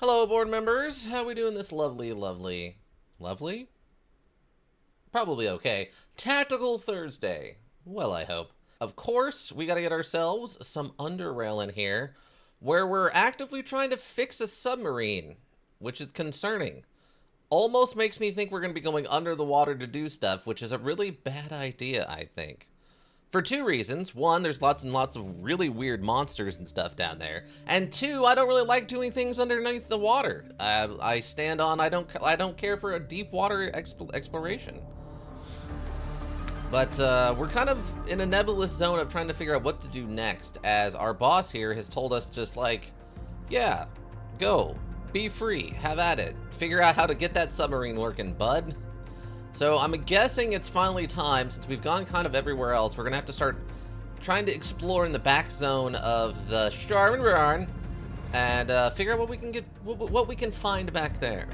Hello, board members. How we doing this lovely? Probably okay. Tactical Thursday. Well, I hope. Of course, we gotta get ourselves some Underrail in here, where we're actively trying to fix a submarine, which is concerning. Almost makes me think we're gonna be going under the water to do stuff, which is a really bad idea, I think. For two reasons. One, there's lots and lots of really weird monsters and stuff down there. And two, I don't really like doing things underneath the water. I stand on I don't care for a deep water exploration. But we're kind of in a nebulous zone of trying to figure out what to do next, as our boss here has told us just like, yeah, go, be free, have at it, figure out how to get that submarine working, bud. So I'm guessing it's finally time, since we've gone kind of everywhere else, we're gonna have to start trying to explore in the back zone of the Stormveborn and figure out what we can get, what we can find back there.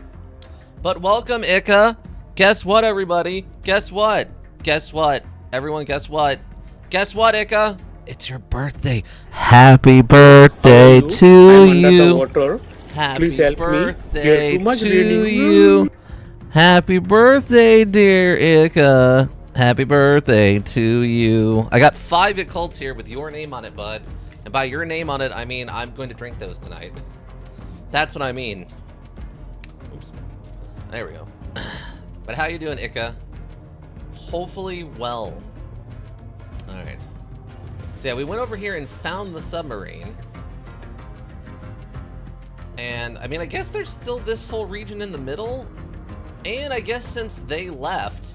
But welcome, Ika. Guess what, everybody? Guess what? Guess what? Everyone, guess what? Guess what, Ika? It's your birthday. Happy birthday to I'm you. under the water. Happy Please help birthday me. There's too much to bleeding. you. Happy birthday, dear Ika. Happy birthday to you. I got 5 occults here with your name on it, bud. And by your name on it, I mean I'm going to drink those tonight. That's what I mean. Oops. There we go. But how you doing, Ika? Hopefully well. Alright. So yeah, we went over here and found the submarine. And, I mean, I guess there's still this whole region in the middle. And I guess since they left,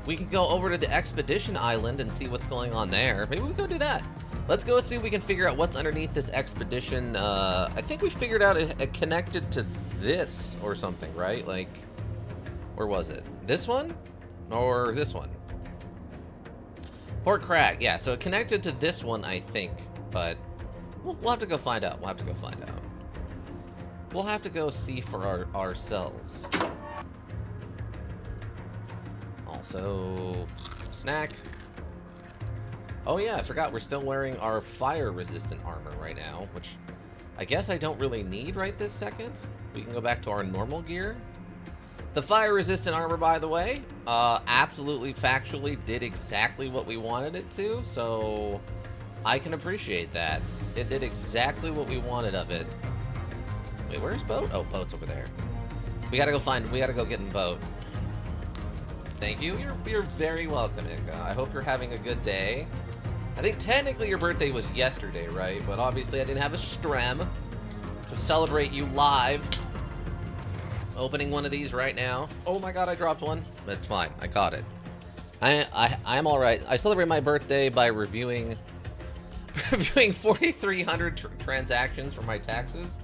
we can go over to the expedition island and see what's going on there. Maybe we go do that. Let's go see if we can figure out what's underneath this expedition. I think we figured out it connected to this or something, right? Like, where was it? This one? Or this one? Port Crag. Yeah, so it connected to this one, I think. But we'll have to go find out. We'll have to go find out. We'll have to go see for ourselves. Also, snack. Oh yeah, I forgot we're still wearing our fire-resistant armor right now, which I guess I don't really need right this second. We can go back to our normal gear. The fire-resistant armor, by the way, absolutely factually did exactly what we wanted it to, so I can appreciate that. It did exactly what we wanted of it. Wait, where's Boat? Oh, Boat's over there. We gotta go get in Boat. Thank you. You're very welcome, Ika. I hope you're having a good day. I think technically your birthday was yesterday, right? But obviously I didn't have a stream to celebrate you live. Opening one of these right now. Oh my god, I dropped one. That's fine. I caught it. I'm all right. I celebrate my birthday by reviewing 4,300 transactions for my taxes.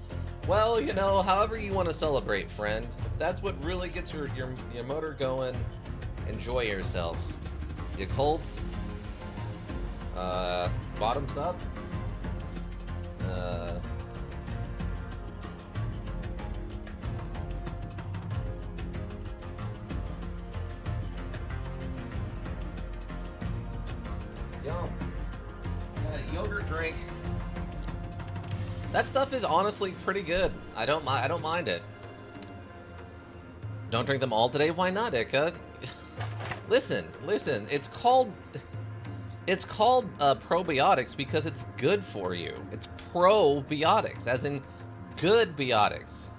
Well, you know, however you want to celebrate, friend. If that's what really gets your motor going, enjoy yourself. The Colts. Bottoms up. Yum. Got a yogurt drink. That stuff is honestly pretty good. I don't mind it. Don't drink them all today. Why not, Ika? Listen. It's called probiotics because it's good for you. It's probiotics, as in good biotics.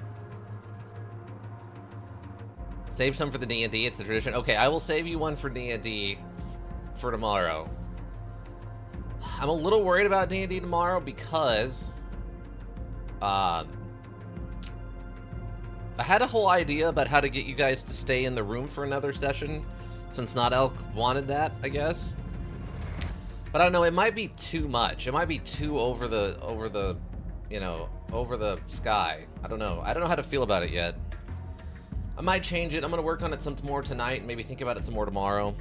Save some for the D&D. It's a tradition. Okay, I will save you one for D&D for tomorrow. I'm a little worried about D&D tomorrow because I had a whole idea about how to get you guys to stay in the room for another session, since Not Elk wanted that, I guess. But I don't know, it might be too much. It might be too over the sky. I don't know. I don't know how to feel about it yet. I might change it. I'm gonna work on it some more tonight, and maybe think about it some more tomorrow.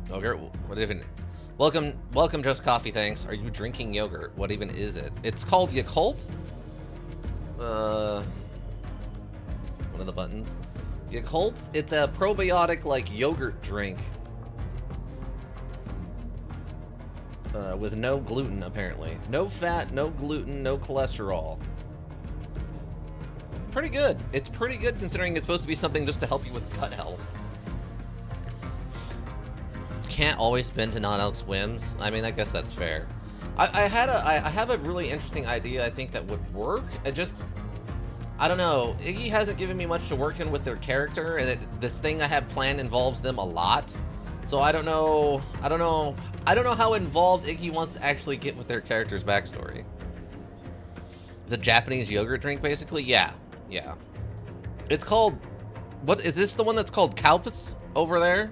Yogurt? What even? Welcome, Just Coffee, thanks. Are you drinking yogurt? What even is it? It's called Yakult? One of the buttons. Yakult? It's a probiotic, like, yogurt drink. With no gluten, apparently. No fat, no gluten, no cholesterol. pretty good. It's pretty good considering it's supposed to be something just to help you with cut health. Can't always spin to non-elks wins. I mean, I guess that's fair. I have a really interesting idea I think that would work. I don't know. Iggy hasn't given me much to work in with their character, and this thing I have planned involves them a lot. So I don't know how involved Iggy wants to actually get with their character's backstory. It's a Japanese yogurt drink, basically? Yeah. It's called... What, is this the one that's called Kalpis over there?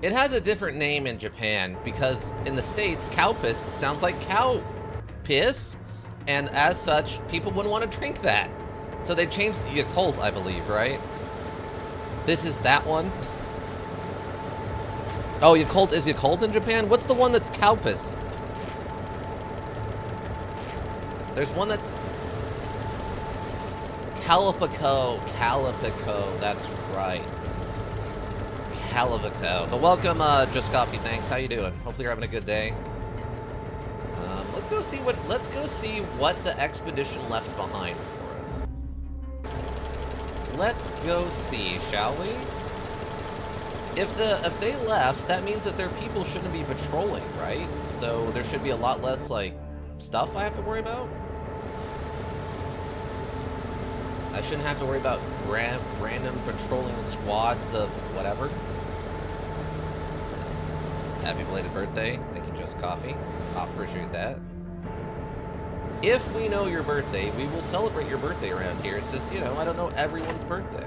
It has a different name in Japan, because in the States, Kalpis sounds like cow piss, and as such, people wouldn't want to drink that. So they changed the Yakult, I believe, right? This is that one? Oh, Yakult is Yakult in Japan? What's the one that's Kalpis? There's one that's... Calipico, that's right. Calipico. But welcome, Just Coffee, thanks. How you doing? Hopefully you're having a good day. Let's go see what the expedition left behind for us. Let's go see, shall we? If they left, that means that their people shouldn't be patrolling, right? So there should be a lot less, like, stuff I have to worry about. I shouldn't have to worry about random patrolling squads of whatever. Happy belated birthday. Thank you, Just Coffee. I appreciate that. If we know your birthday, we will celebrate your birthday around here. It's just, you know, I don't know everyone's birthday.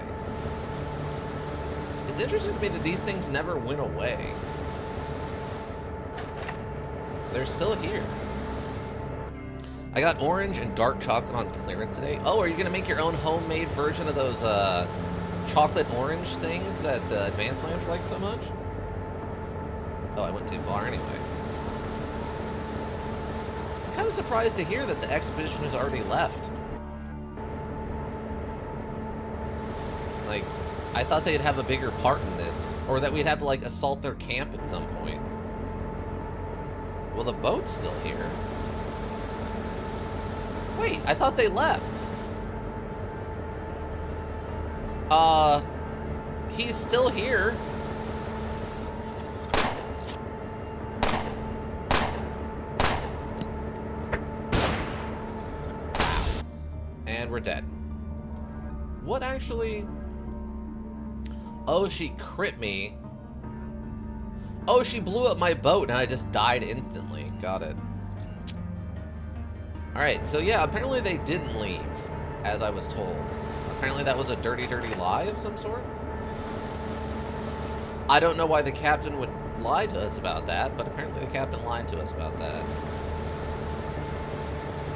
It's interesting to me that these things never went away. They're still here. I got orange and dark chocolate on clearance today. Oh, are you going to make your own homemade version of those chocolate orange things that Advanced Lands like so much? Oh, I went too far anyway. I'm kind of surprised to hear that the expedition has already left. Like, I thought they'd have a bigger part in this, or that we'd have to, like, assault their camp at some point. Well, the boat's still here. Wait, I thought they left. He's still here. And we're dead. What actually... Oh, she crit me. Oh, she blew up my boat and I just died instantly. Got it. Alright, so yeah, apparently they didn't leave, as I was told. Apparently that was a dirty, dirty lie of some sort. I don't know why the captain would lie to us about that, but apparently the captain lied to us about that.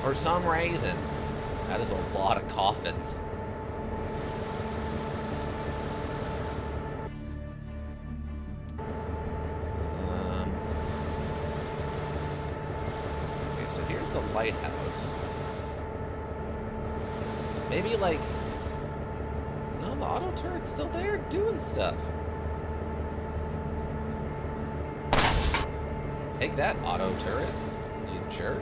For some reason. That is a lot of coffins. Okay, so here's the lighthouse. Maybe like... No, the auto turret's still there doing stuff. Take that, auto turret, you jerk.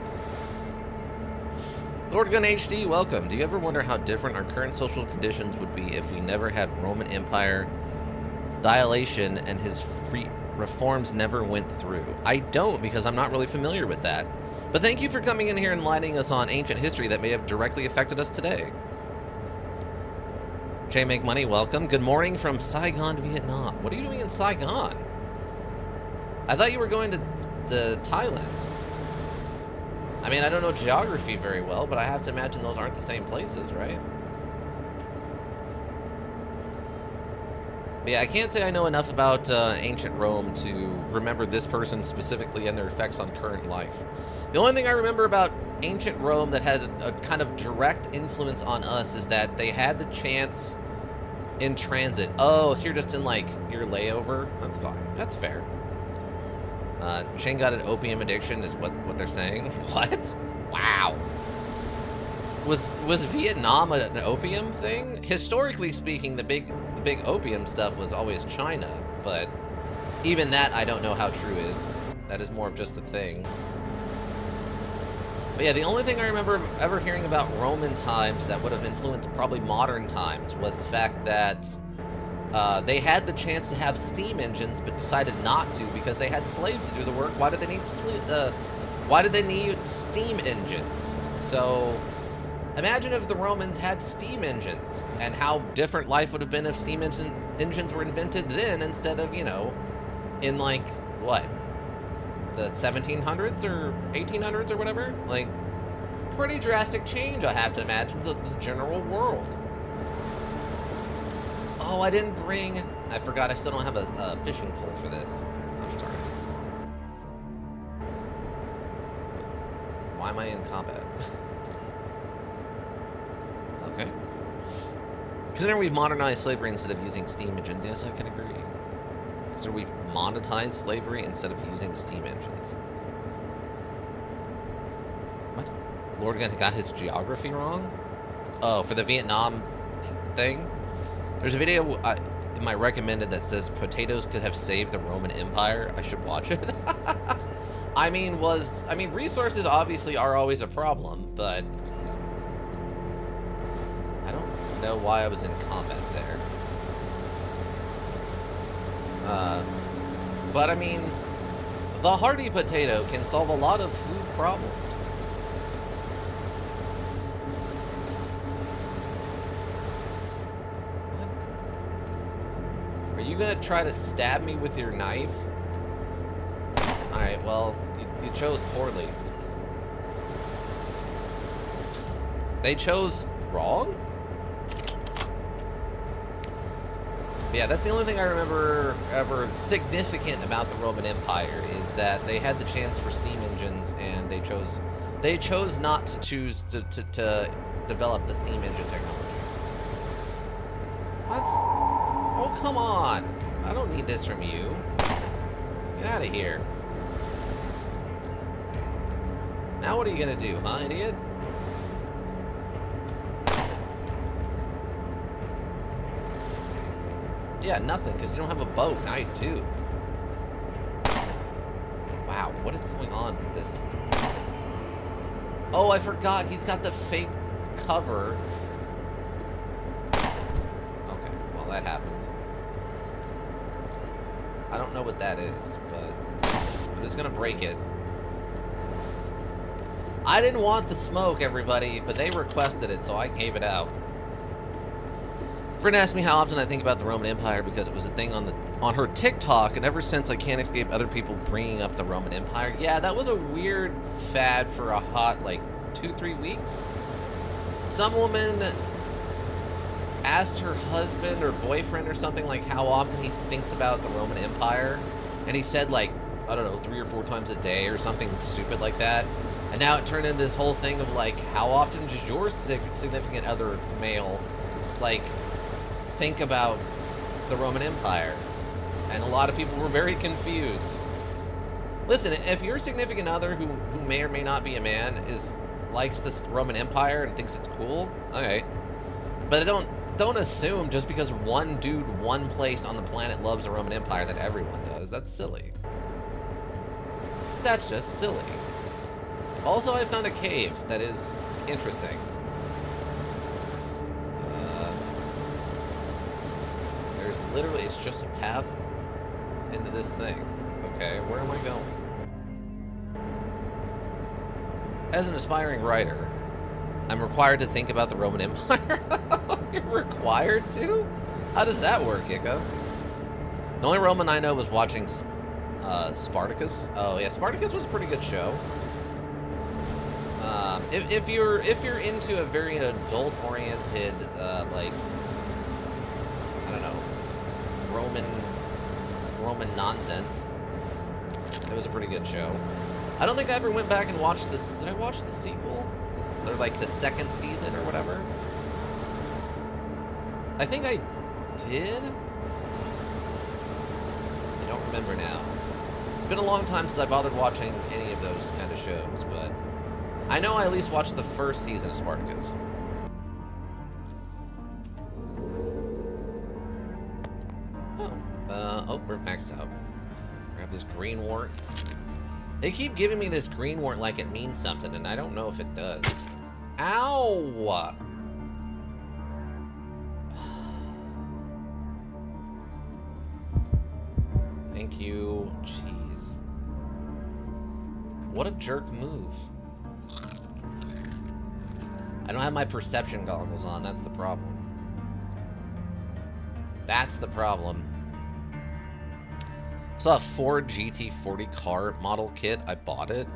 Lord Gun HD, welcome. Do you ever wonder how different our current social conditions would be if we never had Roman Empire dilation and his free reforms never went through? I don't, because I'm not really familiar with that. But thank you for coming in here and enlightening us on ancient history that may have directly affected us today. Jay Make Money, welcome. Good morning from Saigon, Vietnam. What are you doing in Saigon? I thought you were going to Thailand. I mean, I don't know geography very well, but I have to imagine those aren't the same places, right? But yeah, I can't say I know enough about ancient Rome to remember this person specifically and their effects on current life. The only thing I remember about ancient Rome that had a kind of direct influence on us is that they had the chance in transit. Oh, so you're just in, like, your layover? That's fine. That's fair. Shane got an opium addiction is what they're saying. What? Wow. Was Vietnam an opium thing? Historically speaking, the big opium stuff was always China, but even that I don't know how true is. That is more of just a thing. But yeah, the only thing I remember ever hearing about Roman times that would have influenced probably modern times was the fact that they had the chance to have steam engines, but decided not to because they had slaves to do the work. Why did they need steam engines? So imagine if the Romans had steam engines, and how different life would have been if steam engines were invented then instead of, you know, in like what, the 1700s or 1800s or whatever. Like, pretty drastic change, I have to imagine, to the general world. Oh, I didn't bring... I forgot I still don't have a fishing pole for this. Gosh darn it. Why am I in combat? Okay. Considering we've modernized slavery instead of using steam engines, yes, I can agree. Considering we've monetized slavery instead of using steam engines. What? Lord got his geography wrong? Oh, for the Vietnam thing? There's a video in my recommended that says potatoes could have saved the Roman Empire. I should watch it. I mean, resources obviously are always a problem, but I don't know why I was in combat there. But I mean, the hardy potato can solve a lot of food problems. Are you gonna try to stab me with your knife? Alright, well, you chose poorly. They chose wrong? Yeah, that's the only thing I remember ever significant about the Roman Empire, is that they had the chance for steam engines and they chose not to choose to develop the steam engine technology. What? Oh, come on. I don't need this from you. Get out of here. Now what are you gonna do, huh, idiot? Yeah, nothing, because you don't have a boat. Now you do. Wow, what is going on with this? Oh, I forgot. He's got the fake cover. Okay, well, that happened. I don't know what that is, but I'm just gonna break it. I didn't want the smoke, everybody, but they requested it, so I gave it out. Friend asked me how often I think about the Roman Empire because it was a thing on her TikTok, and ever since I can't escape other people bringing up the Roman Empire. Yeah, that was a weird fad for a hot, like, 2-3 weeks. Some woman asked her husband or boyfriend or something, like, how often he thinks about the Roman Empire, and he said, like, I don't know, 3 or 4 times a day or something stupid like that. And now it turned into this whole thing of, like, how often does your significant other male, like, think about the Roman Empire? And a lot of people were very confused. Listen, if your significant other, who may or may not be a man, likes this Roman Empire and thinks it's cool, okay. But don't assume just because one dude, one place on the planet loves the Roman Empire that everyone does. That's silly. That's just silly. Also, I found a cave that is interesting. There's literally, it's just a path into this thing. Okay, where am I going? As an aspiring writer, I'm required to think about the Roman Empire? You're required to? How does that work, Ika? The only Roman I know was watching Spartacus. Oh yeah, Spartacus was a pretty good show. If you're into a very adult-oriented, like, I don't know, Roman nonsense, it was a pretty good show. I don't think I ever went back and watched this. Did I watch the sequel? Or like the second season or whatever? I think I did. I don't remember now. It's been a long time since I bothered watching any of those kind of shows, but I know I at least watched the first season of Spartacus. Oh, we're maxed out. Grab this green wart. They keep giving me this green wart like it means something, and I don't know if it does. Ow! Thank you. Jeez. What a jerk move. I don't have my perception goggles on, that's the problem. That's the problem. I saw a Ford GT40 car model kit. I bought it.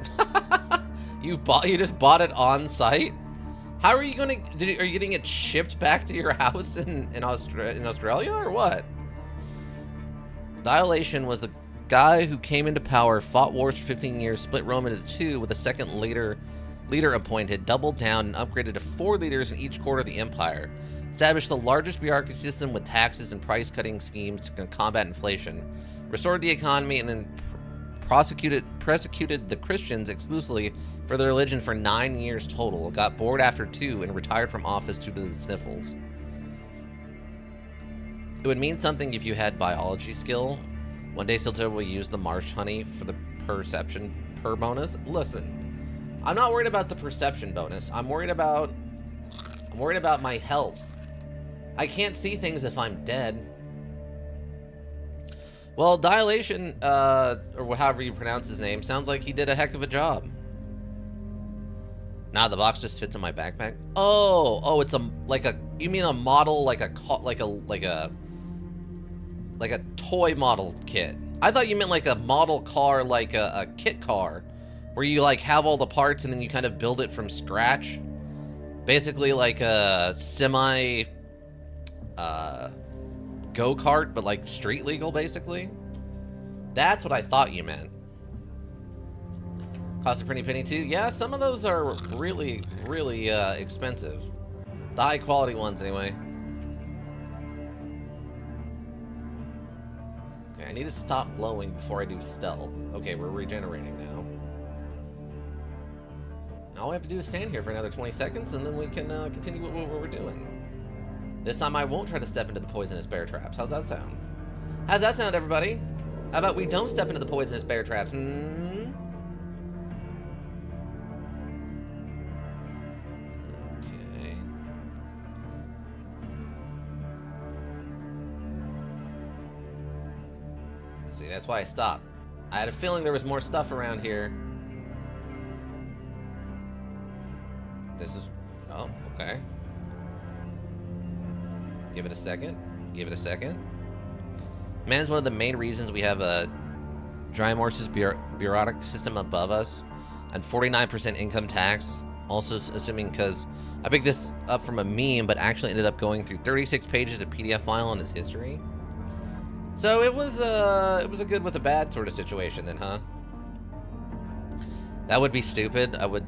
You just bought it on site? How are you gonna, are you getting it shipped back to your house in Australia or what? Dilation was the guy who came into power, fought wars for 15 years, split Rome into two with a second leader appointed, doubled down and upgraded to 4 leaders in each quarter of the empire. Established the largest bureaucracy system with taxes and price-cutting schemes to combat inflation. Restored the economy and then persecuted the Christians exclusively for their religion for 9 years total. Got bored after 2 and retired from office due to the sniffles. It would mean something if you had biology skill. One day Silter will use the marsh honey for the perception bonus. Listen, I'm not worried about the perception bonus. I'm worried about my health. I can't see things if I'm dead. Well, Dilation, or however you pronounce his name, sounds like he did a heck of a job. Nah, the box just fits in my backpack. Oh, it's you mean a model, like a toy model kit. I thought you meant like a model car, like a kit car, where you like have all the parts and then you kind of build it from scratch. Basically like a semi go-kart, but like street legal, basically. That's what I thought you meant. Cost a pretty penny too. Yeah, some of those are really, really expensive. The high quality ones anyway. Okay, I need to stop glowing before I do stealth. Okay, we're regenerating now. All we have to do is stand here for another 20 seconds and then we can continue what we're doing. This time I won't try to step into the poisonous bear traps. How's that sound? How's that sound, everybody? How about we don't step into the poisonous bear traps? Okay. See, that's why I stopped. I had a feeling there was more stuff around here. This is... oh, okay. Give it a second. Give it a second. Man's one of the main reasons we have a Drymorse's bureaucratic system above us and 49% income tax. Also assuming, because I picked this up from a meme, but actually ended up going through 36 pages of PDF file on his history. So it was a good with a bad sort of situation then, huh? That would be stupid. I would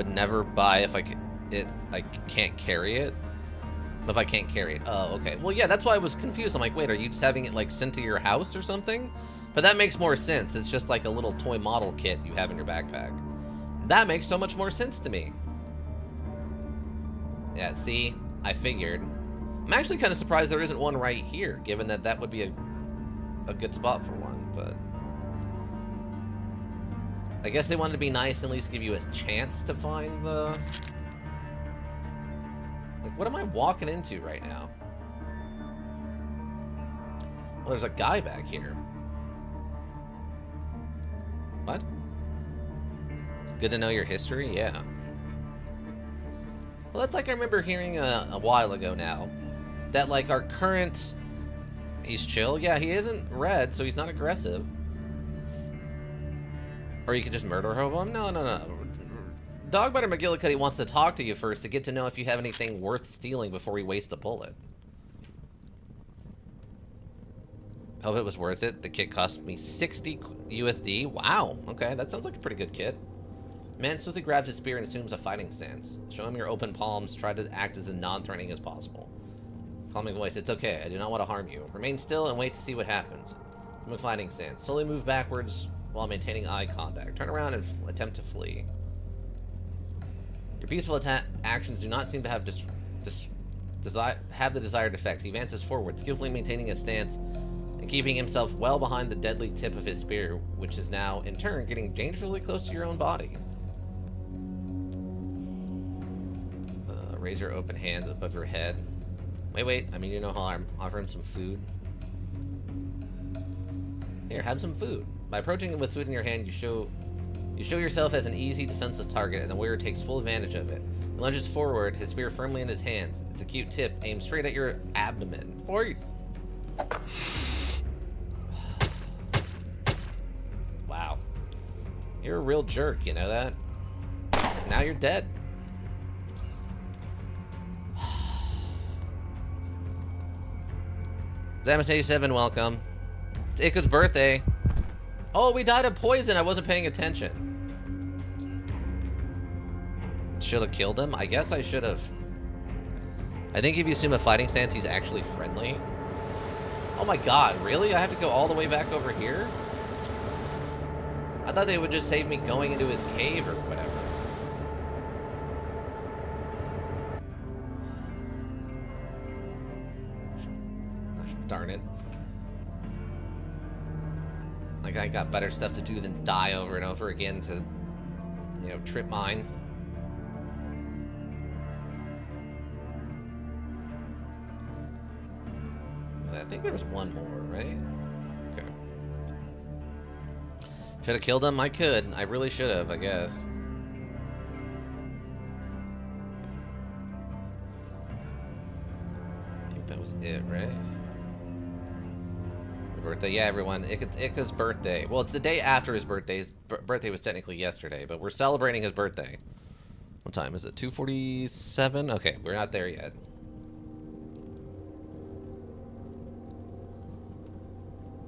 never buy if I can't carry it. If I can't carry it. Oh, okay. Well, yeah, that's why I was confused. I'm like, wait, are you just having it like sent to your house or something? But that makes more sense. It's just like a little toy model kit you have in your backpack. That makes so much more sense to me. Yeah, see, I figured. I'm actually kind of surprised there isn't one right here, given that that would be a good spot for one, but I guess they wanted to be nice and at least give you a chance to find the... like, what am I walking into right now? Well, there's a guy back here. What? Good to know your history? Yeah. Well, that's like I remember hearing a while ago now. That, like, our current... he's chill? Yeah, he isn't red, so he's not aggressive. Or you could just murder him? No. Dogbiter McGillicuddy wants to talk to you first to get to know if you have anything worth stealing before we waste a bullet. Hope it was worth it. The kit cost me 60 USD. Wow. Okay, that sounds like a pretty good kit. Man swiftly grabs his spear and assumes a fighting stance. Show him your open palms. Try to act as non-threatening as possible. Calming voice. It's okay. I do not want to harm you. Remain still and wait to see what happens. From a fighting stance. Slowly move backwards while maintaining eye contact. Turn around and attempt to flee. Your peaceful actions do not seem to have the desired effect. He advances forward, skillfully maintaining his stance and and keeping himself well behind the deadly tip of his spear, which is now, in turn, getting dangerously close to your own body. Raise your open hand above your head. Wait, I mean, you know how I'm offering some food? Here, have some food. By approaching him with food in your hand, you show yourself as an easy, defenseless target, and the warrior takes full advantage of it. He lunges forward, his spear firmly in his hands. It's a cute tip, aimed straight at your abdomen. Wow. You're a real jerk, you know that? And now you're dead. Zamus87, welcome. It's Ika's birthday. Oh, we died of poison. I wasn't paying attention. Should have killed him? I guess I should have. I think if you assume a fighting stance, he's actually friendly. Oh my god, really? I have to go all the way back over here? I thought they would just save me going into his cave or whatever. Darn it. Like, I got better stuff to do than die over and over again to, you know, trip mines. I think there was one more, right? Okay. Should have killed him? I could. I really should have, I guess. I think that was it, right? Birthday, yeah, everyone. It's Ika's birthday. Well, it's the day after his birthday. His birthday was technically yesterday, but we're celebrating his birthday. What time is it? 2:47? Okay, we're not there yet.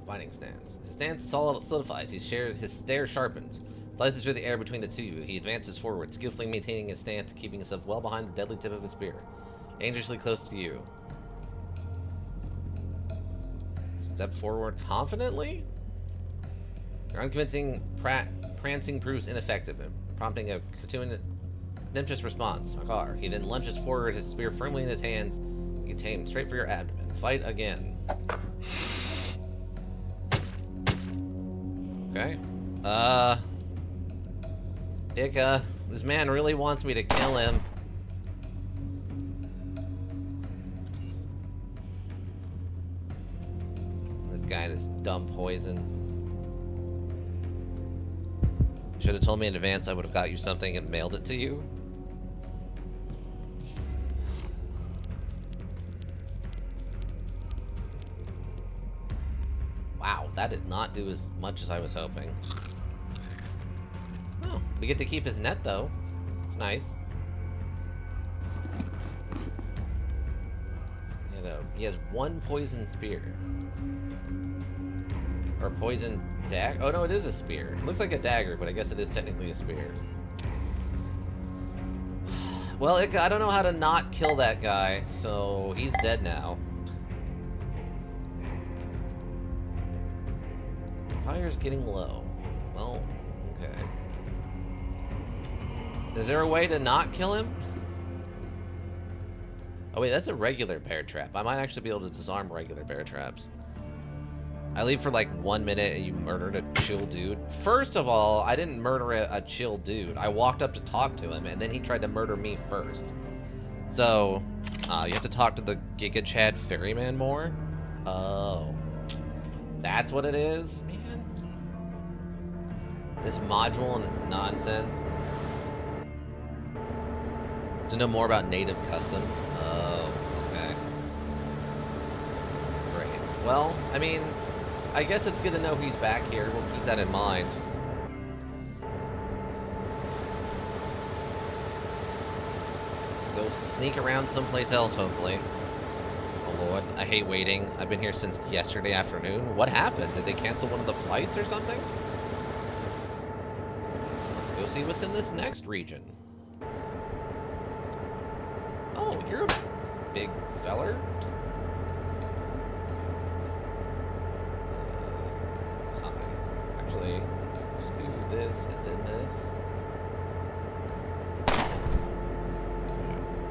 Fighting stance. His stance solidifies. His stare sharpens. Slices through the air between the two. He advances forward, skillfully maintaining his stance, keeping himself well behind the deadly tip of his spear. Dangerously close to you. Step forward confidently? Your unconvincing prancing proves ineffective, prompting a contemptuous response. Makar. He then lunges forward, his spear firmly in his hands. You aim straight for your abdomen. Fight again. Okay. Ika, this man really wants me to kill him. Guy this dumb poison. You should have told me in advance. I would have got you something and mailed it to you. Wow, that did not do as much as I was hoping. Oh, we get to keep his net though. It's nice. You know, he has one poison spear. Or poison dagger? Oh no, it is a spear. It looks like a dagger, but I guess it is technically a spear. Well, I don't know how to not kill that guy, so he's dead now. Fire's getting low. Well, okay. Is there a way to not kill him? Oh wait, that's a regular bear trap. I might actually be able to disarm regular bear traps. I leave for like 1 minute and you murdered a chill dude. First of all, I didn't murder a chill dude. I walked up to talk to him and then he tried to murder me first. So, you have to talk to the Giga Chad ferryman more? Oh. That's what it is? Man. This module and its nonsense. To know more about native customs? Oh, okay. Great. Well, I mean, I guess it's good to know he's back here. We'll keep that in mind. Go sneak around someplace else, hopefully. Oh lord, I hate waiting. I've been here since yesterday afternoon. What happened? Did they cancel one of the flights or something? Let's go see what's in this next region. Oh, you're a big feller. Actually, let's do this and then this.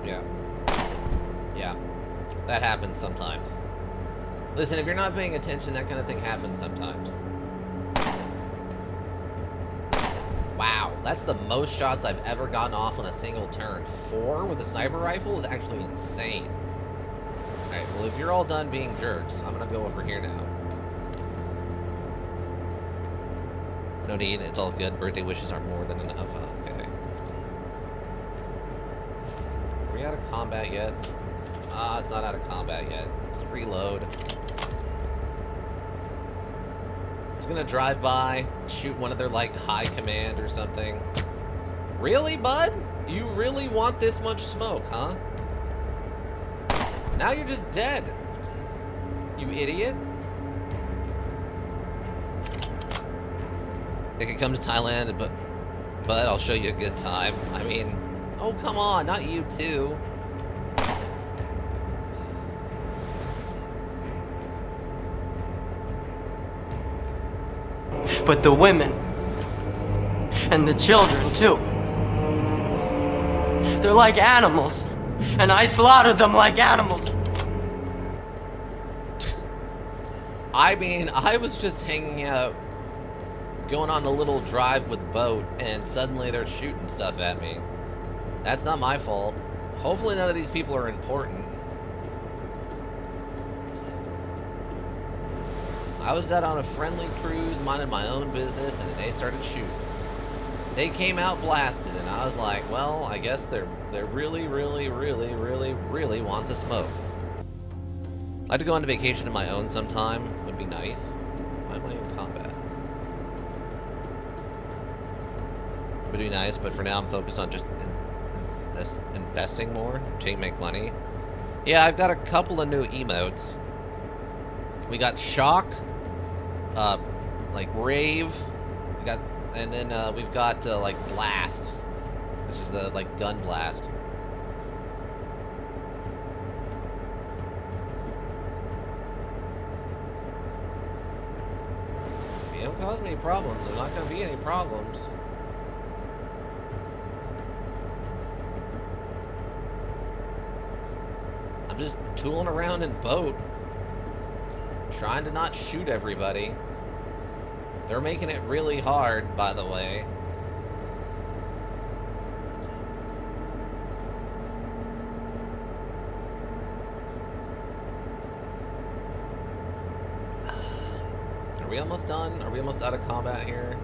Yeah. Yeah. That happens sometimes. Listen, if you're not paying attention, that kind of thing happens sometimes. Wow, that's the most shots I've ever gotten off on a single turn. 4 with a sniper rifle is actually insane. Alright, well, if you're all done being jerks, I'm gonna go over here now. No need, it's all good. Birthday wishes are more than enough. Okay. Are we out of combat yet? Ah, it's not out of combat yet. Let's reload. Just gonna drive by, shoot one of their, like, high command or something. Really, bud? You really want this much smoke, huh? Now you're just dead. You idiot. I could come to Thailand, but I'll show you a good time. I mean, oh, come on, not you too. But the women and the children too. They're like animals, and I slaughtered them like animals. I mean, I was just hanging out, going on a little drive with boat, and suddenly they're shooting stuff at me. That's not my fault. Hopefully none of these people are important. I was out on a friendly cruise, minding my own business, and they started shooting. They came out blasted, and I was like, well, I guess they really want the smoke. I'd like to go on vacation of my own sometime. Would be nice. Why am I in combat? Would be nice, but for now I'm focused on just investing more to make money. Yeah, I've got a couple of new emotes. We got shock, like rave. We got, and then we've got like blast, which is the like gun blast. If you don't cause me problems, there's not gonna be any problems. I'm just tooling around in boat, trying to not shoot everybody. They're making it really hard, by the way. Are we almost done? Are we almost out of combat here?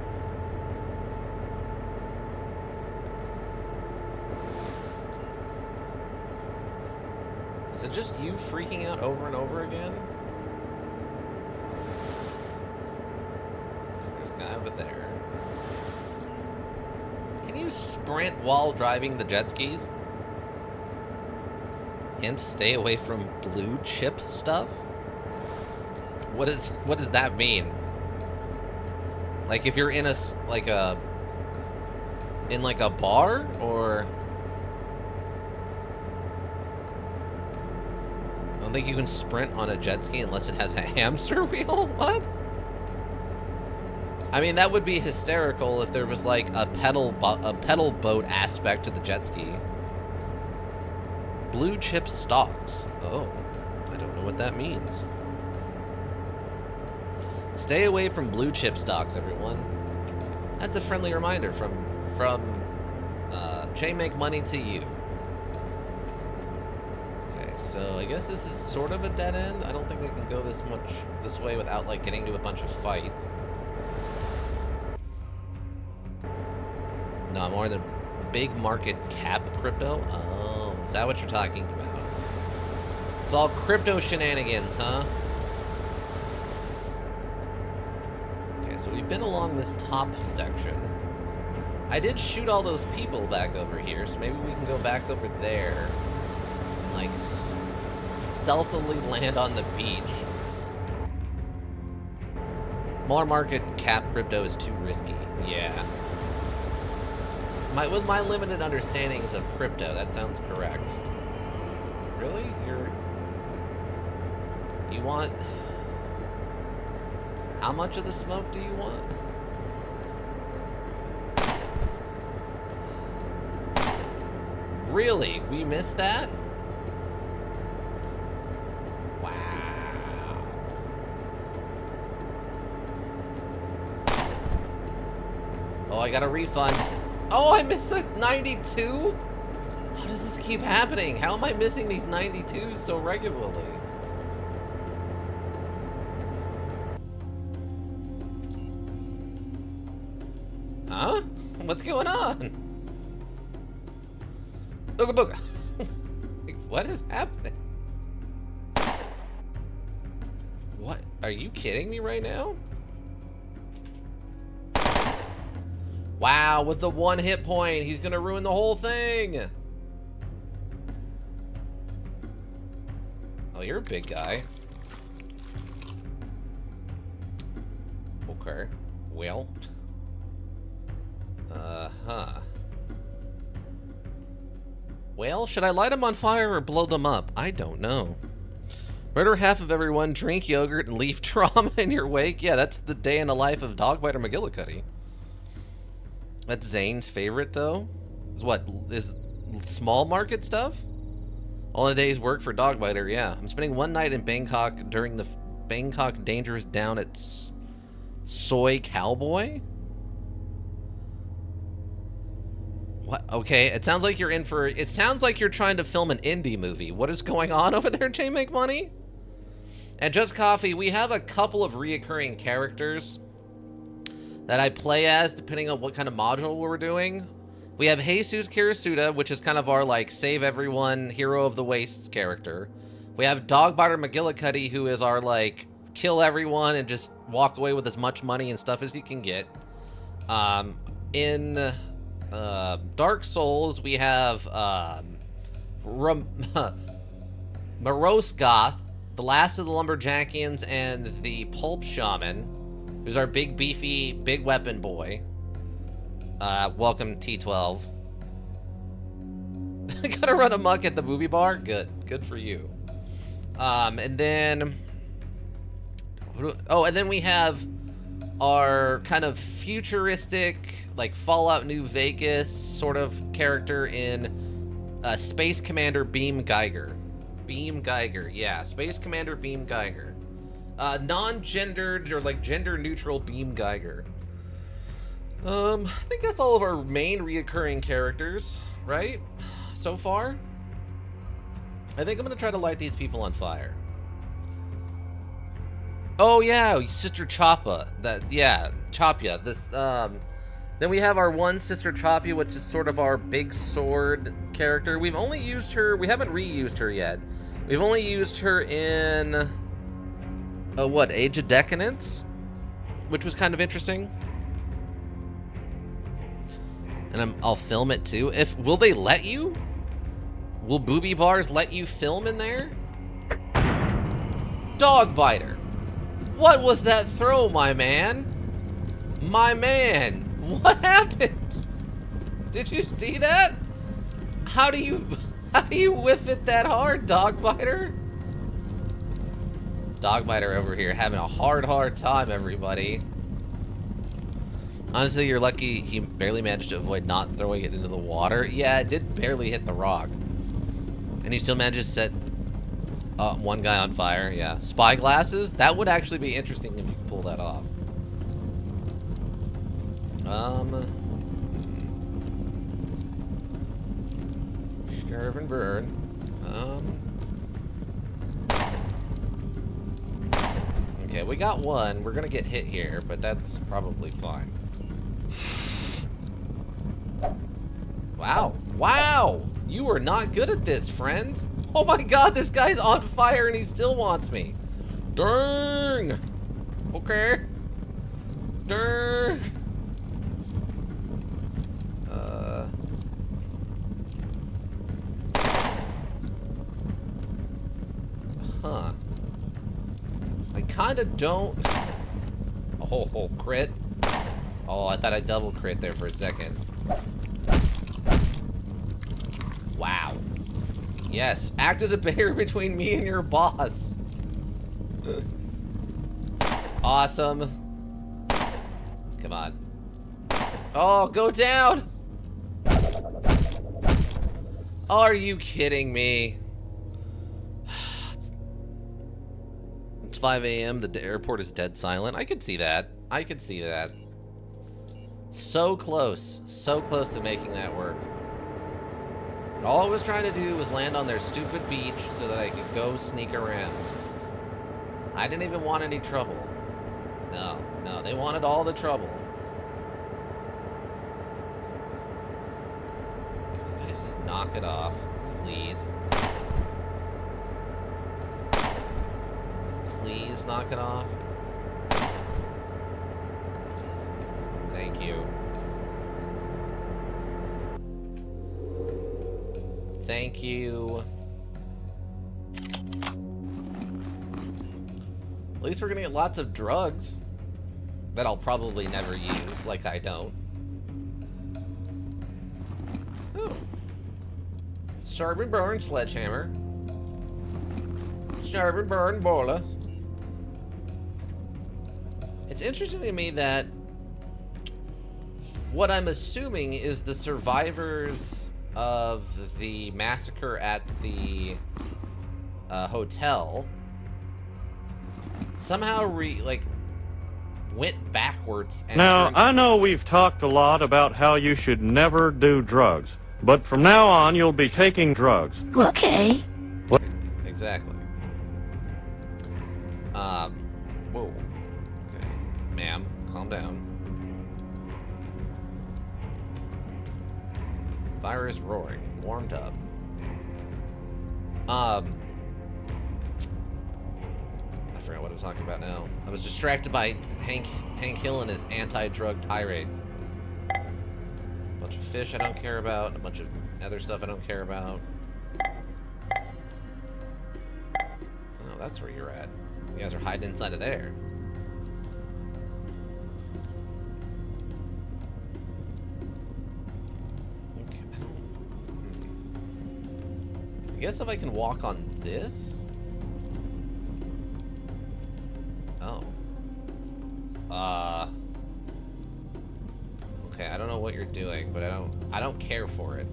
Is it just you freaking out over and over again? There's a guy over there. Can you sprint while driving the jet skis? And stay away from blue chip stuff? What does that mean? Like if you're in a in like a bar, or I don't think you can sprint on a jet ski unless it has a hamster wheel. What? I mean, that would be hysterical if there was like a pedal boat aspect to the jet ski. Blue chip stocks. Oh, I don't know what that means. Stay away from blue chip stocks, everyone. That's a friendly reminder from Chain Make Money to you. Okay, so I guess this is sort of a dead end. I don't think I can go this way without like getting to a bunch of fights. No, I'm more than big market cap crypto. Oh, is that what you're talking about? It's all crypto shenanigans, huh? So we've been along this top section. I did shoot all those people back over here, so maybe we can go back over there and like stealthily land on the beach. Smaller market cap crypto is too risky. Yeah. With my limited understandings of crypto, that sounds correct. Really? You want... How much of the smoke do you want? Really? We missed that? Wow. Oh, I got a refund. Oh, I missed a 92? How does this keep happening? How am I missing these 92s so regularly? Huh? What's going on? Booga booga. What is happening? What? Are you kidding me right now? Wow, with the 1 hit point, he's gonna ruin the whole thing. Oh, you're a big guy. Okay. Well. Uh-huh. Well, should I light them on fire or blow them up? I don't know. Murder half of everyone, drink yogurt, and leave trauma in your wake. Yeah, that's the day in the life of Dogbiter McGillicuddy. That's Zane's favorite, though. Is small market stuff? All a day's work for Dogbiter, yeah. I'm spending 1 night in Bangkok during the Bangkok Dangerous Down at Soy Cowboy? What? Okay, it sounds like you're in for... It sounds like you're trying to film an indie movie. What is going on over there, Jay Make Money? And Just Coffee, we have a couple of reoccurring characters that I play as, depending on what kind of module we're doing. We have Jesus Kirisuda, which is kind of our, like, save everyone, hero of the wastes character. We have Dogbiter McGillicuddy, who is our, like, kill everyone and just walk away with as much money and stuff as you can get. In Dark Souls, we have Morose Goth, the last of the Lumberjackians, and the Pulp Shaman, who's our big, beefy, big weapon boy. Welcome, T12. Gotta run amok at the movie bar? Good. Good for you. And then... Oh, and then we have our kind of futuristic, like Fallout New Vegas sort of character in Space Commander Beam Geiger. Beam Geiger, yeah. Space Commander Beam Geiger. Non-gendered or like gender-neutral Beam Geiger. I think that's all of our main reoccurring characters, right? So far? I think I'm gonna try to light these people on fire. Oh yeah, Sister Choppa. Chopia. This then we have our one Sister Chopia, which is sort of our big sword character. We've only used her, we haven't reused her yet. We've only used her in Age of Decadence, which was kind of interesting. And I'll film it too. Will they let you? Will booby bars let you film in there? Dogbiter. What was that throw, my man? My man, what happened? Did you see that? How do you whiff it that hard, Dogbiter? Dogbiter over here having a hard time, everybody. Honestly, you're lucky he barely managed to avoid not throwing it into the water. Yeah, it did barely hit the rock. And he still managed to set one guy on fire, yeah. Spy glasses? That would actually be interesting if you could pull that off. Starve and burn. Okay, we got one. We're gonna get hit here, but that's probably fine. Wow. Wow! You are not good at this, friend. Oh my god, this guy's on fire and he still wants me. Dang! Okay. Dang! Huh. I kinda don't... Oh, crit. Oh, I thought I double crit there for a second. Wow. Yes, act as a barrier between me and your boss. Awesome. Come on. Oh, go down! Are you kidding me? It's 5 a.m. The airport is dead silent. I could see that. I could see that. So close to making that work. But all I was trying to do was land on their stupid beach so that I could go sneak around. I didn't even want any trouble. No, they wanted all the trouble. Guys, just knock it off, please. Please knock it off. Thank you. Thank you. At least we're gonna get lots of drugs that I'll probably never use, like I don't. Ooh. Stormveborn sledgehammer. Stormveborn bola. It's interesting to me that what I'm assuming is the survivors of the massacre at the hotel somehow went backwards. And now, I know we've talked a lot about how you should never do drugs, but from now on you'll be taking drugs. Okay. Exactly. Whoa. Okay. Ma'am, calm down. Fire is roaring. Warmed up. I forgot what I was talking about now. I was distracted by Hank Hill and his anti-drug tirades. A bunch of fish I don't care about, and a bunch of other stuff I don't care about. Oh, that's where you're at. You guys are hiding inside of there. Okay, I guess if I can walk on this. Oh. Okay, I don't know what you're doing, but I don't care for it.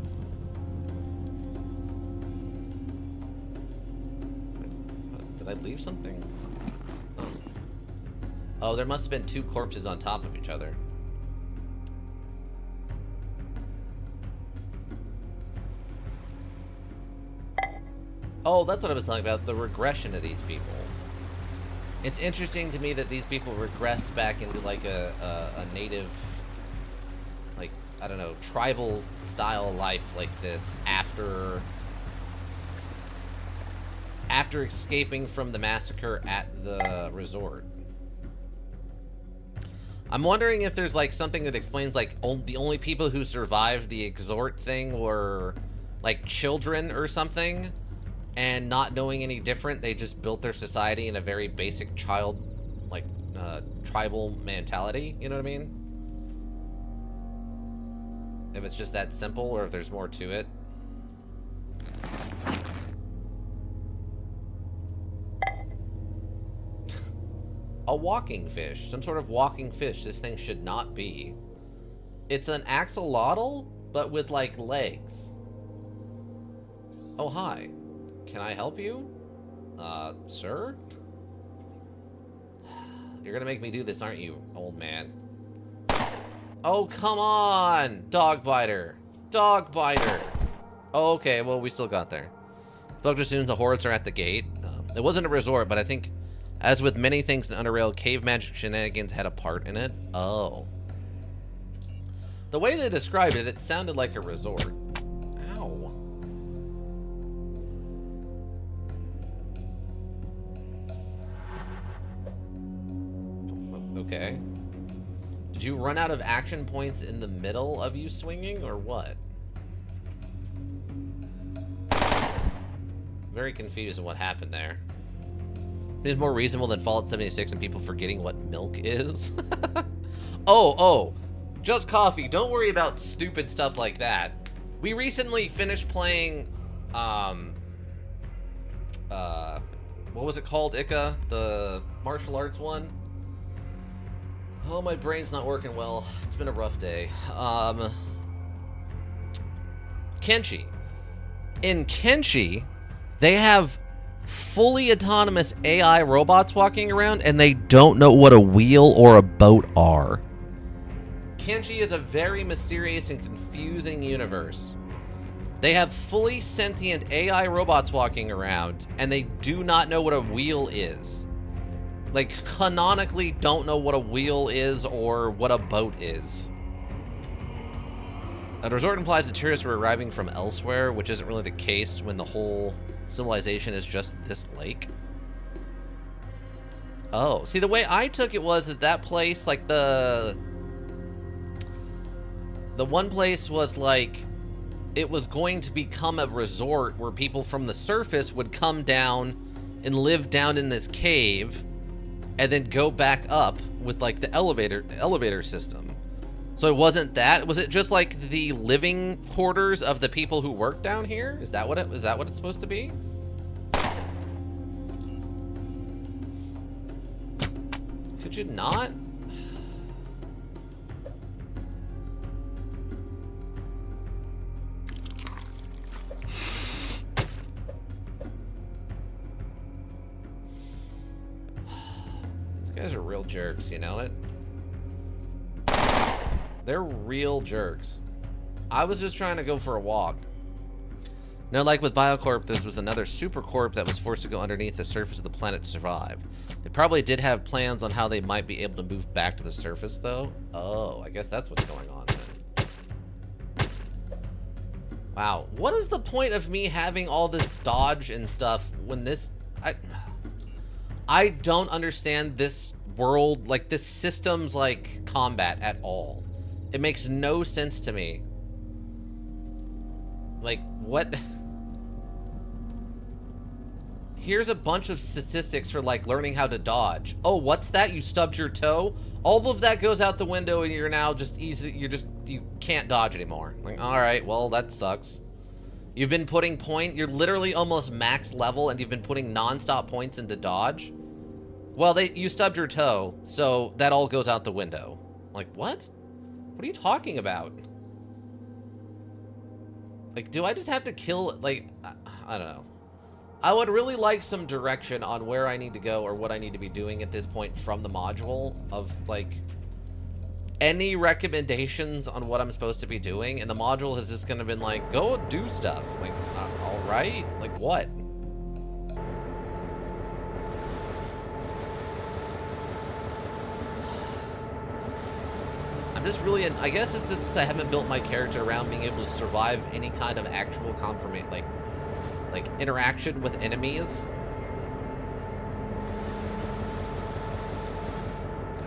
Did I leave something? Oh. Oh, there must have been two corpses on top of each other. Oh, that's what I was talking about, the regression of these people. It's interesting to me that these people regressed back into like a native, like, I don't know, tribal style life like this after escaping from the massacre at the resort. I'm wondering if there's like something that explains like the only people who survived the exhort thing were like children or something. And not knowing any different, they just built their society in a very basic child, like, tribal mentality, you know what I mean? If it's just that simple, or if there's more to it. A walking fish, some sort of walking fish this thing should not be. It's an axolotl, but with, like, legs. Oh, hi. Can I help you? Sir? You're gonna make me do this, aren't you, old man? Oh, come on! Dog biter. Dog biter. Oh, okay, well, we still got there. Bug assumes the hordes are at the gate. It wasn't a resort, but I think, as with many things in Underrail, cave magic shenanigans had a part in it. Oh. The way they described it, it sounded like a resort. Ow. Okay. Did you run out of action points in the middle of you swinging, or what? Very confused on what happened there. It is more reasonable than Fallout 76 and people forgetting what milk is. Oh, just coffee. Don't worry about stupid stuff like that. We recently finished playing, what was it called, Ika? The martial arts one? Oh, my brain's not working well. It's been a rough day. Kenshi. In Kenshi, they have fully autonomous AI robots walking around, and they don't know what a wheel or a boat are. Kenji is a very mysterious and confusing universe. They have fully sentient AI robots walking around, and they do not know what a wheel is. Like, canonically don't know what a wheel is or what a boat is. A resort implies that tourists were arriving from elsewhere, which isn't really the case when the whole civilization is just this lake. Oh, see, the way I took it was that that place, like the one place was like, it was going to become a resort where people from the surface would come down and live down in this cave and then go back up with like the elevator system. So it wasn't that? Was it just like the living quarters of the people who work down here? Is that what it's supposed to be? Could you not? These guys are real jerks, you know it? They're real jerks. I was just trying to go for a walk. Now, like with Biocorp, this was another supercorp that was forced to go underneath the surface of the planet to survive. They probably did have plans on how they might be able to move back to the surface, though. Oh, I guess that's what's going on then. Wow. What is the point of me having all this dodge and stuff when this... I don't understand this world, like this system's like combat at all. It makes no sense to me. Like, what? Here's a bunch of statistics for like learning how to dodge. Oh, what's that? You stubbed your toe? All of that goes out the window and you're now just easy. You can't dodge anymore. Like, all right, well, that sucks. You've been putting you're literally almost max level and you've been putting non-stop points into dodge. Well, you stubbed your toe, so that all goes out the window. Like, what? What are you talking about? Like, do I just have to kill, like, I don't know. I would really like some direction on where I need to go or what I need to be doing at this point from the module of, like, any recommendations on what I'm supposed to be doing. And the module has just kind of been like, go do stuff. Like, all right? Like, what? I'm just really, I guess it's just I haven't built my character around being able to survive any kind of actual confirmation, like interaction with enemies.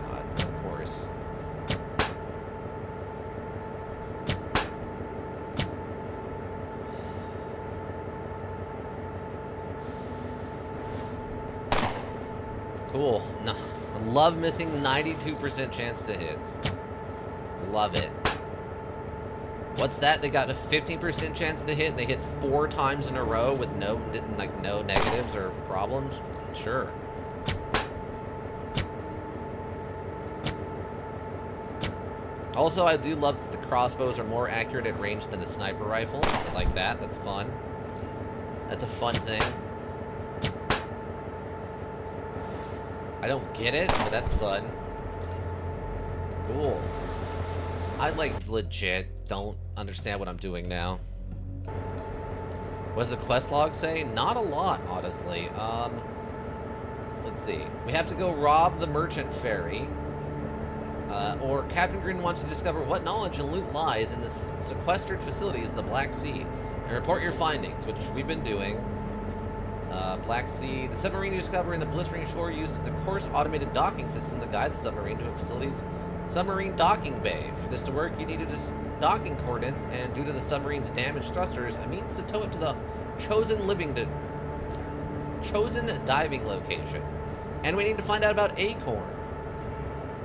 God, of course. Cool. No, I love missing 92% chance to hit. Love it. What's that? They got a 15% chance to hit. They hit 4 times in a row with no negatives or problems. Sure. Also, I do love that the crossbows are more accurate at range than a sniper rifle. I like that. That's fun. That's a fun thing. I don't get it, but that's fun. Cool. I, like, legit don't understand what I'm doing now. What does the quest log say? Not a lot, honestly. Let's see. We have to go rob the merchant ferry. Or Captain Green wants to discover what knowledge and loot lies in the sequestered facilities of the Black Sea. And report your findings, which we've been doing. Black Sea. The submarine you discover in the blistering shore uses the coarse automated docking system to guide the submarine to a facility's submarine docking bay. For this to work, you needed docking coordinates, and due to the submarine's damaged thrusters, a means to tow it to the chosen diving location. And we need to find out about Acorn.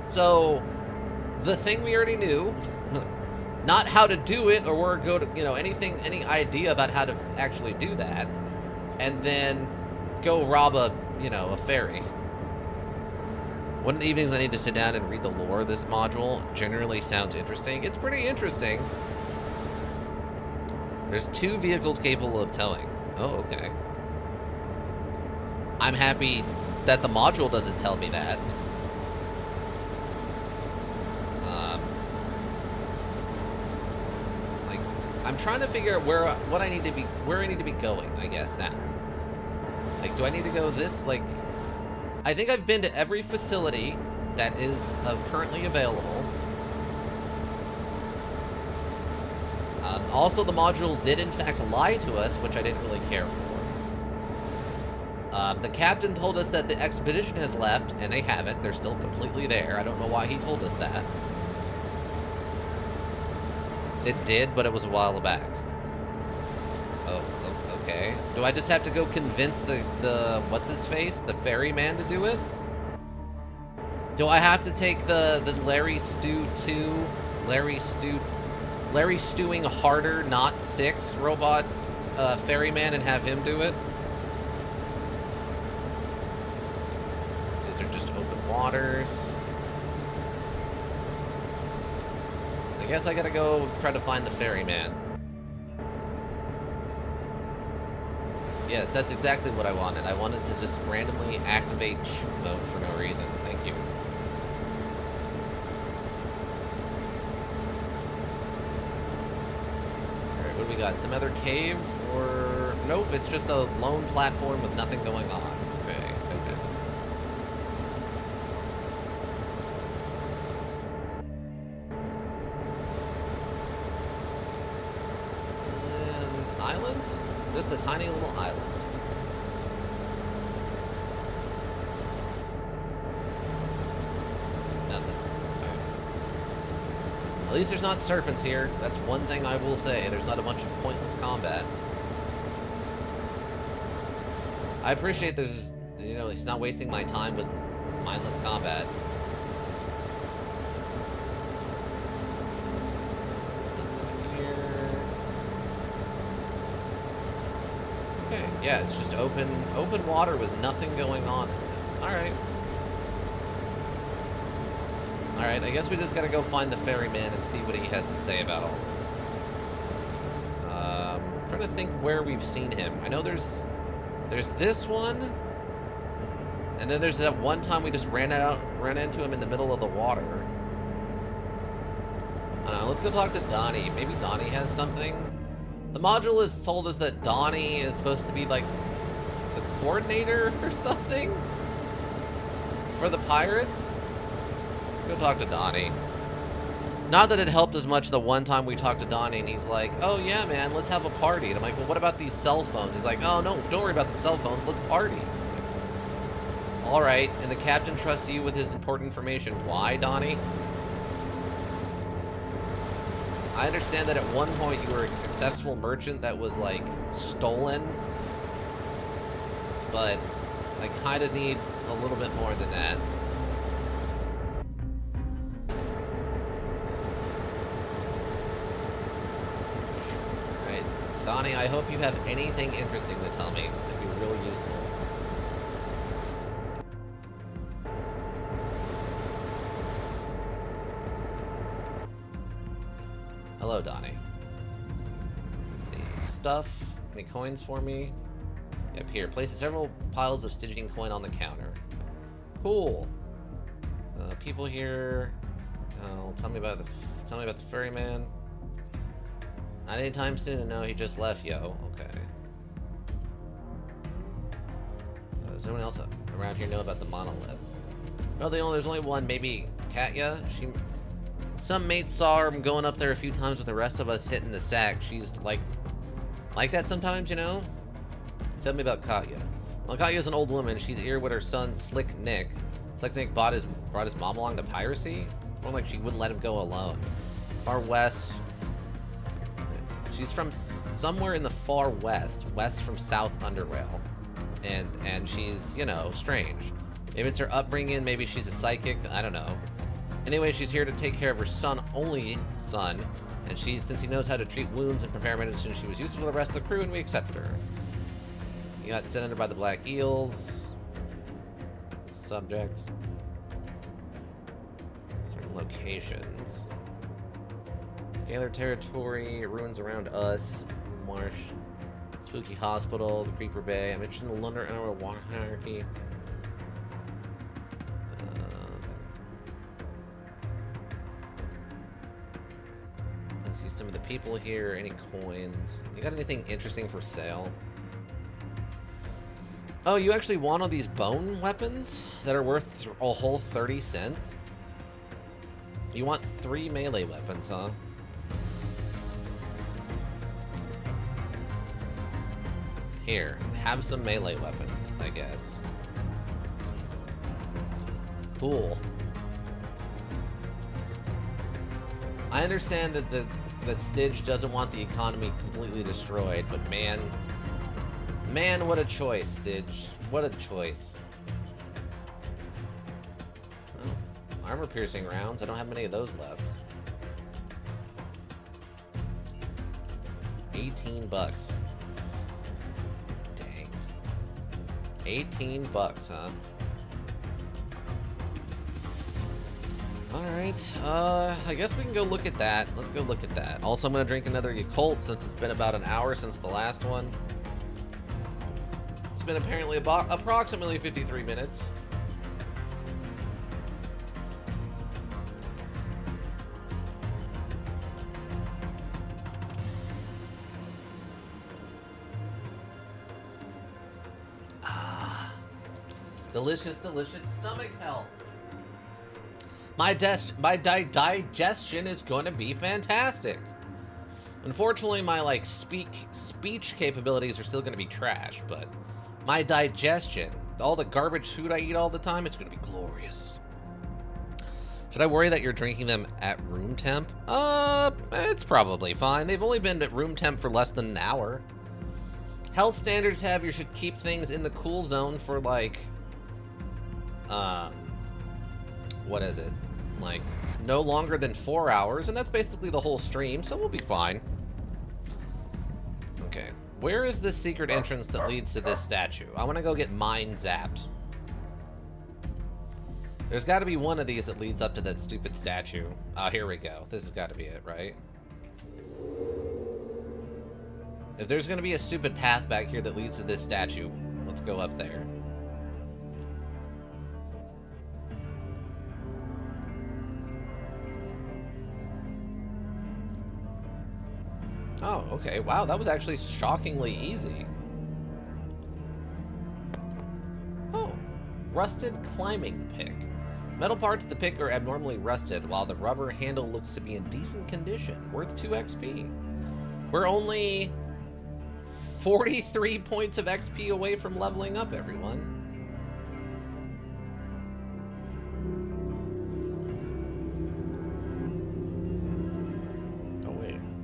So, the thing we already knew, not how to do it, or go to, any idea about how to actually do that, and then go rob a ferry. One of the evenings I need to sit down and read the lore of this module. Generally sounds interesting. It's pretty interesting. There's 2 vehicles capable of towing. Oh, okay. I'm happy that the module doesn't tell me that. I'm trying to figure out where I need to be going, I guess, now. Like, do I need to go this, like... I think I've been to every facility that is currently available. Also, the module did, in fact, lie to us, which I didn't really care for. The captain told us that the expedition has left, and they haven't. They're still completely there. I don't know why he told us that. It did, but it was a while back. Oh, okay. Do I just have to go convince the what's-his-face, the ferryman, to do it? Do I have to take the Larry Stewing Harder, not 6 robot ferryman and have him do it? These are just open waters. I guess I gotta go try to find the ferryman. Yes, that's exactly what I wanted. I wanted to just randomly activate shoot mode for no reason. Thank you. Alright, what do we got? Some other cave? Or... Nope, it's just a lone platform with nothing going on. Okay, okay. Island? Just a tiny little island. Nothing. Right. At least there's not serpents here. That's one thing I will say. There's not a bunch of pointless combat. I appreciate there's, you know, he's not wasting my time with mindless combat. Okay, yeah, it's just open water with nothing going on. Alright. Alright, I guess we just gotta go find the ferryman and see what he has to say about all this. I'm trying to think where we've seen him. I know there's this one, and then there's that one time we just ran into him in the middle of the water. I don't know, let's go talk to Donnie. Maybe Donnie has something? The module has told us that Donnie is supposed to be, like, the coordinator or something? For the pirates? Let's go talk to Donnie. Not that it helped as much the one time we talked to Donnie and he's like, oh yeah, man, let's have a party. And I'm like, well, what about these cell phones? He's like, oh, no, don't worry about the cell phones. Let's party. All right, and the captain trusts you with his important information. Why, Donnie? I understand that at one point you were a successful merchant that was, like, stolen. But I kind of need a little bit more than that. Alright, Donnie, I hope you have anything interesting to tell me. That'd be really useful. Hello, Donnie. Let's see. Stuff. Any coins for me? Yep, here. Place several piles of Stygian coin on the counter. Cool. People here. Oh, tell me about the ferryman. Not anytime soon. No, he just left. Yo. Okay. Does anyone else around here know about the monolith? No, there's only one. Maybe Katya. Some mates saw him going up there a few times with the rest of us hitting the sack. She's like that sometimes, you know? Tell me about Katya. Well, Katya's an old woman. She's here with her son, Slick Nick. Slick Nick brought his mom along to piracy? More like she wouldn't let him go alone. Far west. She's from somewhere in the far west from South Underrail. And she's, you know, strange. Maybe it's her upbringing, maybe she's a psychic, I don't know. Anyway, she's here to take care of her only son, and since he knows how to treat wounds and prepare medicine, she was useful to the rest of the crew, and we accepted her. You got sent under by the Black Eels. Subject. Certain locations. Scalar territory, ruins around us, marsh, spooky hospital, the Creeper Bay. I'm interested in the London Underworld water hierarchy. Let's see some of the people here? Any coins? You got anything interesting for sale? Oh, you actually want all these bone weapons that are worth a whole 30 cents? You want 3 melee weapons, huh? Here, have some melee weapons, I guess. Cool. I understand that that Stidge doesn't want the economy completely destroyed, but man, what a choice, Stidge. What a choice. Oh, armor-piercing rounds. I don't have many of those left. 18 bucks. Dang. 18 bucks, huh? Alright, I guess we can go look at that. Let's go look at that. Also, I'm gonna drink another Yakult since it's been about an hour since the last one. It's been apparently approximately 53 minutes. Ah, delicious, delicious stomach health. My digestion is going to be fantastic. Unfortunately, my like speech capabilities are still going to be trash, but my digestion, all the garbage food I eat all the time, it's going to be glorious. Should I worry that you're drinking them at room temp? It's probably fine. They've only been at room temp for less than an hour. Health standards have you should keep things in the cool zone for like, what is it? Like, no longer than 4 hours, and that's basically the whole stream, so we'll be fine. Okay. Where is the secret entrance that leads to this statue? I want to go get mine zapped. There's got to be one of these that leads up to that stupid statue. Oh, here we go. This has got to be it, right? If there's going to be a stupid path back here that leads to this statue, let's go up there. Oh, okay. Wow, that was actually shockingly easy. Oh, rusted climbing pick. Metal parts of the pick are abnormally rusted, while the rubber handle looks to be in decent condition, worth 2 XP. We're only 43 points of XP away from leveling up, everyone.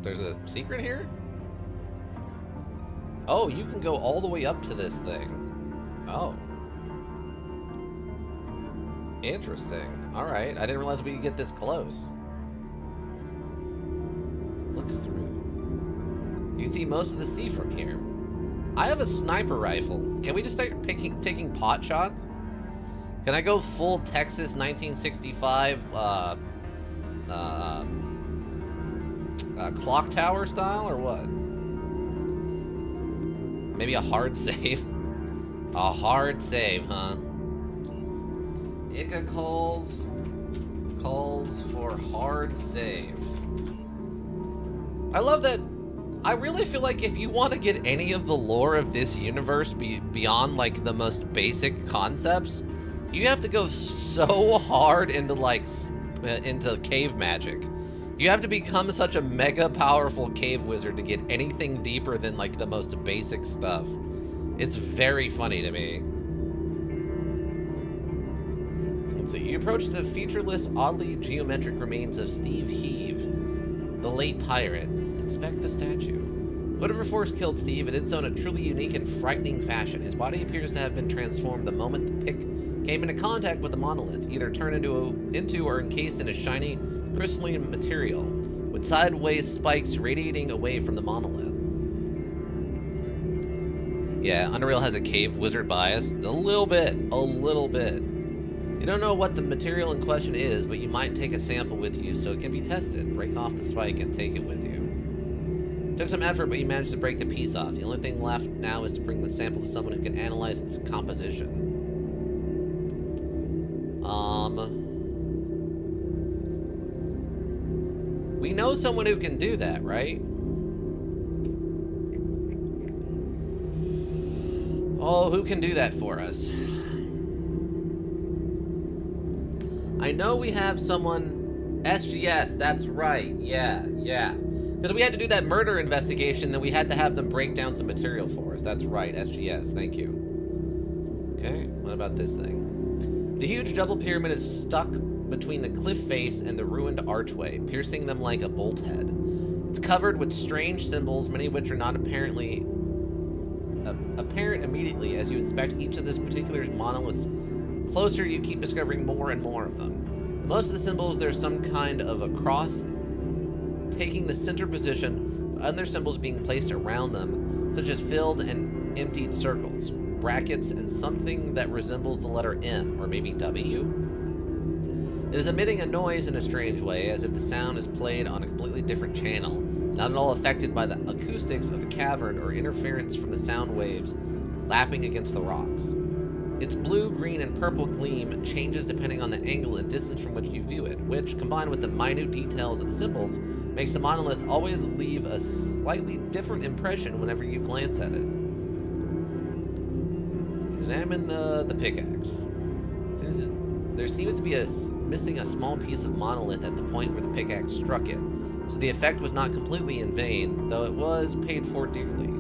There's a secret here? Oh, you can go all the way up to this thing. Oh. Interesting. Alright, I didn't realize we could get this close. Look through. You can see most of the sea from here. I have a sniper rifle. Can we just start taking pot shots? Can I go full Texas 1965, clock tower style, or what? Maybe a hard save? A hard save, huh? Ica calls for hard save. I love that. I really feel like if you want to get any of the lore of this universe beyond like the most basic concepts, you have to go so hard into like into cave magic. You have to become such a mega powerful cave wizard to get anything deeper than like the most basic stuff. It's very funny to me. Let's see. You approach the featureless, oddly geometric remains of Steve Heave, the late pirate. Inspect the statue. Whatever force killed Steve, it did so in a truly unique and frightening fashion. His body appears to have been transformed the moment the pick came into contact with the monolith, either turned into or encased in a shiny, crystalline material, with sideways spikes radiating away from the monolith. Yeah, Underrail has a cave wizard bias. A little bit. You don't know what the material in question is, but you might take a sample with you so it can be tested. Break off the spike and take it with you. Took some effort, but you managed to break the piece off. The only thing left now is to bring the sample to someone who can analyze its composition. We know someone who can do that, right? Oh, who can do that for us? I know we have someone... SGS, that's right. Yeah. Because we had to do that murder investigation, then we had to have them break down some material for us. That's right, SGS. Thank you. Okay, what about this thing? The huge double pyramid is stuck between the cliff face and the ruined archway, piercing them like a bolt head. It's covered with strange symbols, many of which are not apparent immediately as you inspect each of this particular monoliths. Closer, you keep discovering more and more of them. Most of the symbols, there's some kind of a cross taking the center position, other symbols being placed around them, such as filled and emptied circles, brackets, and something that resembles the letter M, or maybe W. It is emitting a noise in a strange way, as if the sound is played on a completely different channel, not at all affected by the acoustics of the cavern or interference from the sound waves lapping against the rocks. Its blue, green, and purple gleam changes depending on the angle and distance from which you view it, which, combined with the minute details of the symbols, makes the monolith always leave a slightly different impression whenever you glance at it. Examine the pickaxe. There seems to be missing a small piece of monolith at the point where the pickaxe struck it, so the effect was not completely in vain, though it was paid for dearly.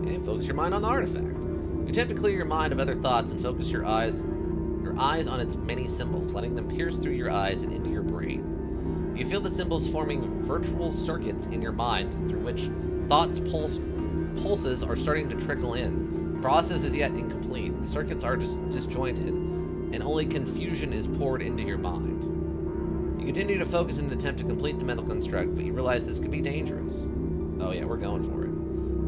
Okay, focus your mind on the artifact. You attempt to clear your mind of other thoughts and focus your eyes on its many symbols, letting them pierce through your eyes and into your brain. You feel the symbols forming virtual circuits in your mind through which pulses are starting to trickle in. The process is yet incomplete. The circuits are disjointed, and only confusion is poured into your mind. You continue to focus in an attempt to complete the mental construct, but you realize this could be dangerous. Oh yeah, we're going for it.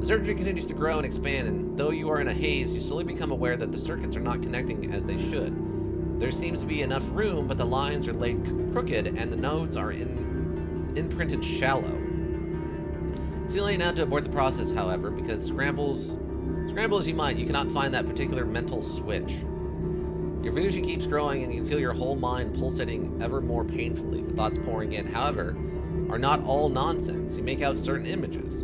The circuitry continues to grow and expand, and though you are in a haze, you slowly become aware that the circuits are not connecting as they should. There seems to be enough room, but the lines are laid crooked, and the nodes are imprinted shallow. It's too late now to abort the process, however, because scramble as you might, you cannot find that particular mental switch. Your vision keeps growing, and you can feel your whole mind pulsating ever more painfully. The thoughts pouring in, however, are not all nonsense. You make out certain images.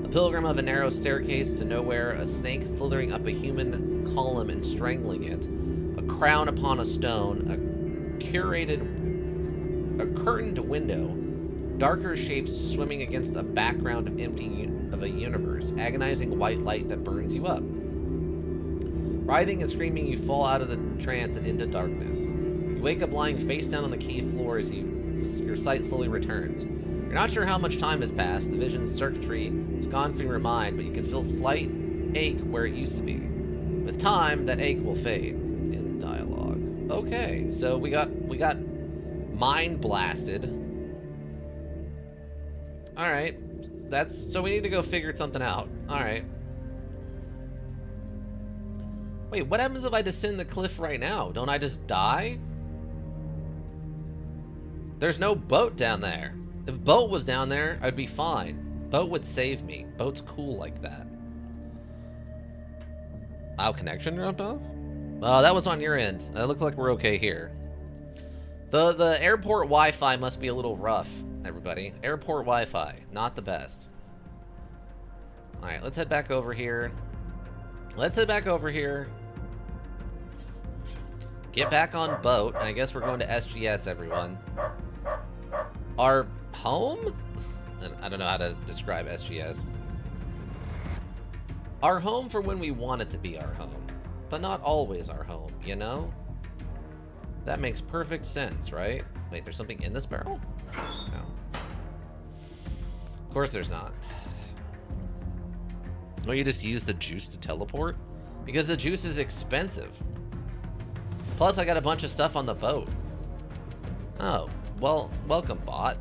A pilgrim of a narrow staircase to nowhere, a snake slithering up a human column and strangling it, a crown upon a stone, a curtained window, darker shapes swimming against a background of of a universe, agonizing white light that burns you up. Writhing and screaming, you fall out of the trance and into darkness. You wake up lying face down on the cave floor as your sight slowly returns. You're not sure how much time has passed. The vision's circuitry is gone from your mind, but you can feel slight ache where it used to be. With time, that ache will fade. In dialogue. Okay, so we got mind blasted. Alright. So we need to go figure something out. Alright. Wait, what happens if I descend the cliff right now? Don't I just die? There's no boat down there. If boat was down there, I'd be fine. Boat would save me. Boat's cool like that. Wow, connection dropped off? Oh, that was on your end. It looks like we're okay here. The airport Wi-Fi must be a little rough, everybody. Airport Wi-Fi, not the best. Alright, let's head back over here. Get back on boat, and I guess we're going to SGS, everyone. Our home? I don't know how to describe SGS. Our home for when we want it to be our home, but not always our home, you know? That makes perfect sense, right? Wait, there's something in this barrel? No. Of course there's not. Well, you just use the juice to teleport? Because the juice is expensive. Plus, I got a bunch of stuff on the boat. Oh, well, welcome, bot.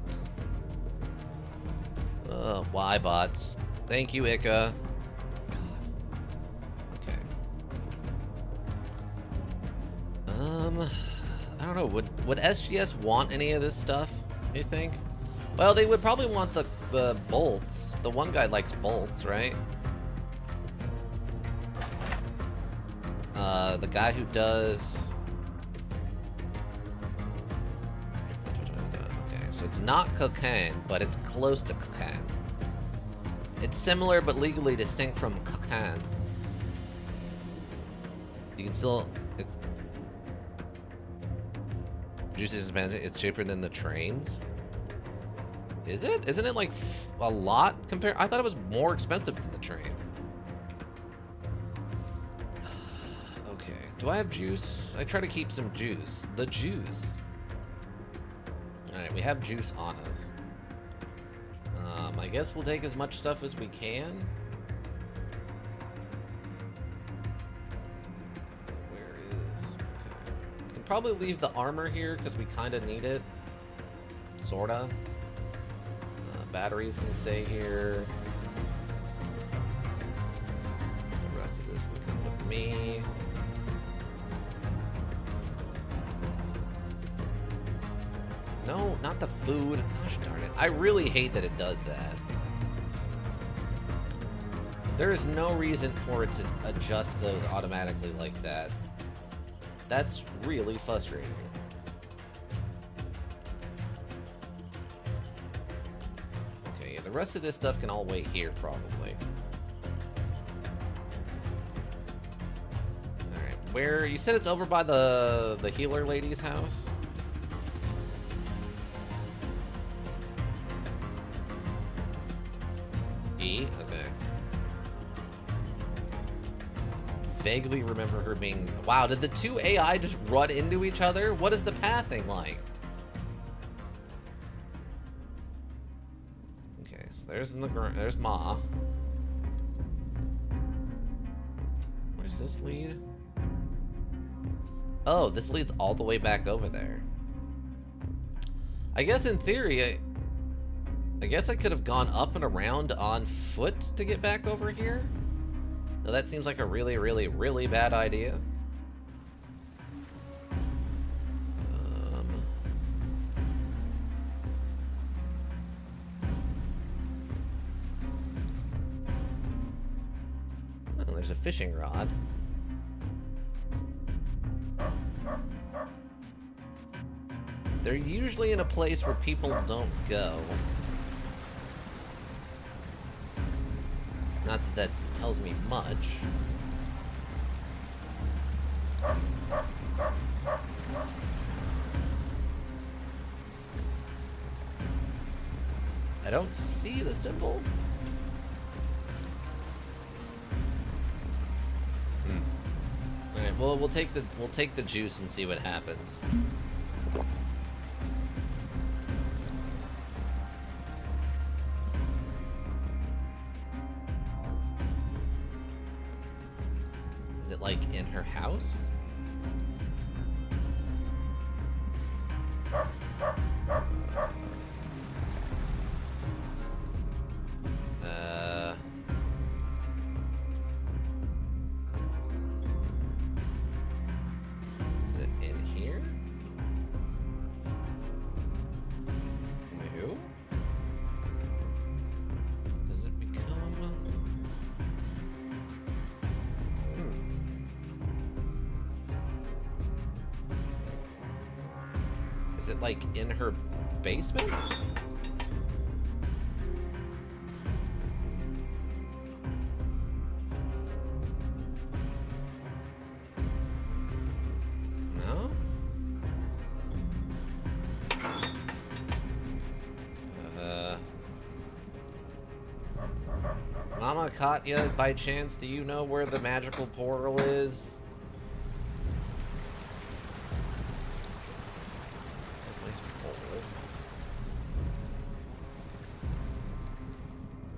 Why bots? Thank you, Ika. Okay. I don't know. Would SGS want any of this stuff, you think? Well, they would probably want the bolts. The one guy likes bolts, right? The guy who does... So it's not cocaine, but it's close to cocaine. It's similar but legally distinct from cocaine. You can still... Juice is expensive. It's cheaper than the trains. Is it? Isn't it like a lot compared? I thought it was more expensive than the trains. Okay. Do I have juice? I try to keep some juice. The juice. Alright, we have juice on us. I guess we'll take as much stuff as we can. Where is... Okay. We can probably leave the armor here because we kind of need it. Sorta. Batteries can stay here. The rest of this will come with me. No, not the food. Gosh darn it. I really hate that it does that. There is no reason for it to adjust those automatically like that. That's really frustrating. Okay, the rest of this stuff can all wait here, probably. Alright, where... You said it's over by the healer lady's house? E? Okay. Vaguely remember her being... Wow, did the two AI just run into each other? What is the pathing like? Okay, so there's there's Ma. Where's this lead? Oh, this leads all the way back over there. I guess in theory, I guess I could have gone up and around on foot to get back over here. Now that seems like a really, really, really bad idea. Oh, there's a fishing rod. They're usually in a place where people don't go. Not that that tells me much. I don't see the symbol. All right, well, we'll take the juice and see what happens. Is it like in her house? Is it in here? No. Does it become? Is it like in her basement? No? Mama Katya, by chance, do you know where the magical portal is?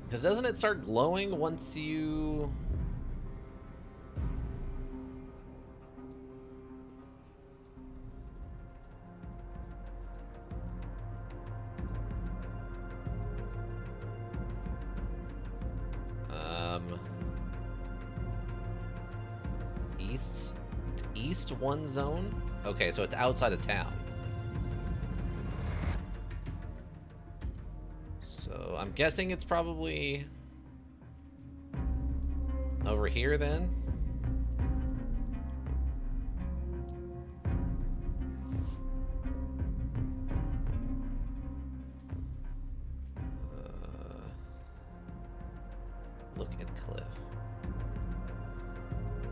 Because doesn't it start glowing once you... East? It's east one zone? Okay, so it's outside of town. So I'm guessing it's probably over here then. Look at cliff.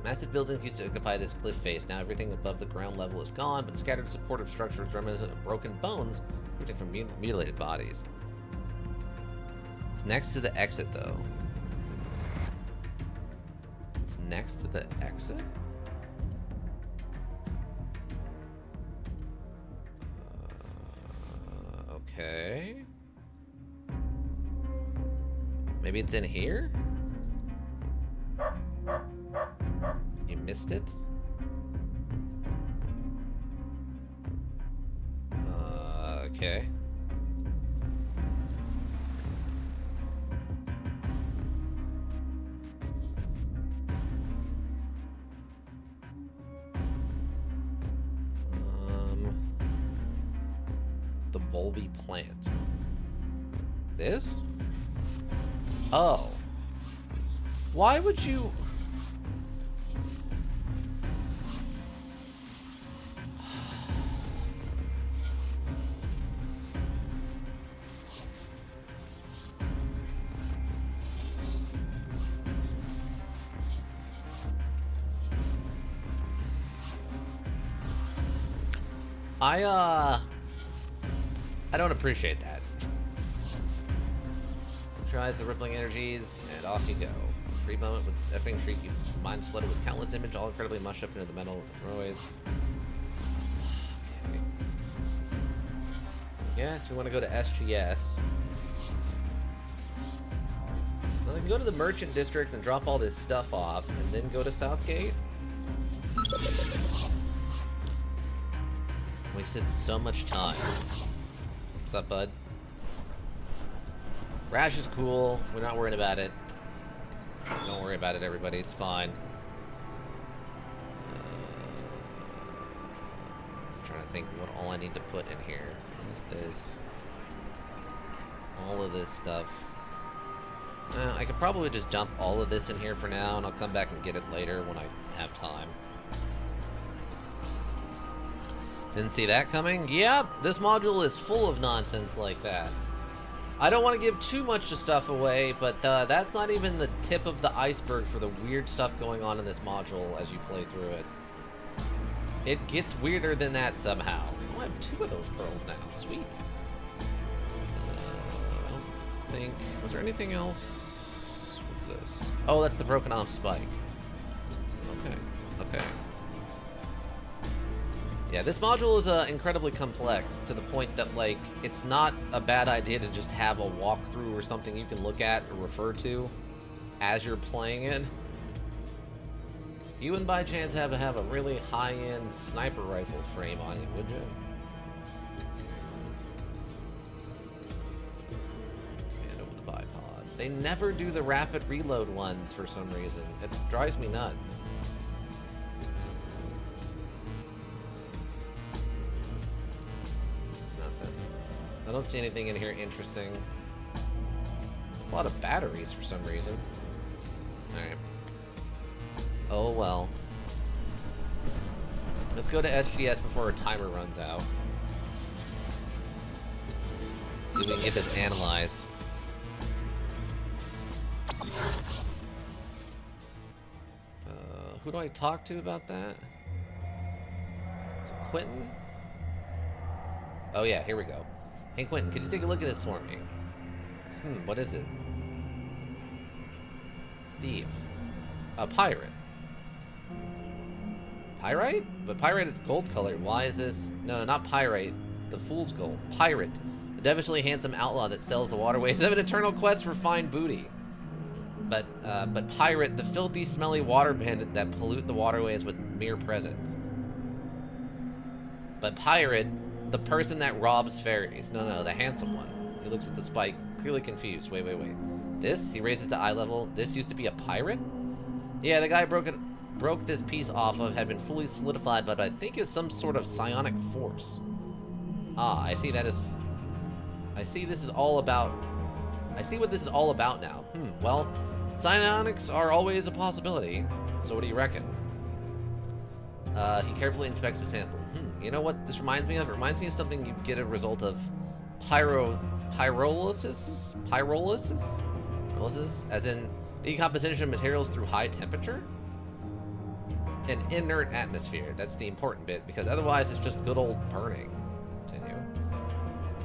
Massive buildings used to occupy this cliff face. Now everything above the ground level is gone, but scattered supportive structures reminiscent of broken bones rooting from mutilated bodies. It's next to the exit, though. It's next to the exit? Okay. Maybe it's in here? You missed it? Okay. The bulby plant. This? Oh. Why would you... I don't appreciate that. Tries the rippling energies, and off you go. Free moment with effing shriek, your mind's flooded with countless images, all incredibly mushed up into the metal roadways. Okay. Yes, we want to go to SGS. Well, we can go to the merchant district and drop all this stuff off, and then go to Southgate. Wasted so much time. What's up, bud? Rash is cool. We're not worried about it. Don't worry about it, everybody. It's fine. I'm trying to think what all I need to put in here. What's this? All of this stuff. I could probably just dump all of this in here for now, and I'll come back and get it later when I have time. Didn't see that coming? Yep, this module is full of nonsense like that. I don't want to give too much of stuff away, but that's not even the tip of the iceberg for the weird stuff going on in this module as you play through it. It gets weirder than that somehow. Oh, I have 2 of those pearls now. Sweet. I don't think... Was there anything else? What's this? Oh, that's the broken off spike. Okay. Okay. Yeah, this module is incredibly complex to the point that, like, it's not a bad idea to just have a walkthrough or something you can look at or refer to as you're playing it. You wouldn't by chance have a really high-end sniper rifle frame on you, would you? Hand over the bipod. They never do the rapid reload ones for some reason. It drives me nuts. I don't see anything in here interesting. A lot of batteries for some reason. Alright. Oh well. Let's go to SGS before our timer runs out. See if we can get this analyzed. Who do I talk to about that? Is it Quentin? Oh yeah, here we go. Hey Quentin, could you take a look at this for me? What is it? Steve. A pirate. Pyrite? But pyrite is gold colored. Why is this? No, not pyrite. The fool's gold. Pirate. A devilishly handsome outlaw that sells the waterways of an eternal quest for fine booty. But pirate, the filthy, smelly water bandit that pollute the waterways with mere presence. But pirate, the person that robs ferries. No, the handsome one. He looks at the spike, clearly confused. Wait. This? He raises to eye level. This used to be a pirate? Yeah, the guy broke this piece off of had been fully solidified, but I think is some sort of psionic force. Ah, I see this is all about... I see what this is all about now. Well, psionics are always a possibility. So what do you reckon? He carefully inspects the sample. You know what this reminds me of? It reminds me of something you get a result of pyrolysis? As in Decomposition of materials through high temperature? An inert atmosphere. That's the important bit, because otherwise it's just good old burning. Continue.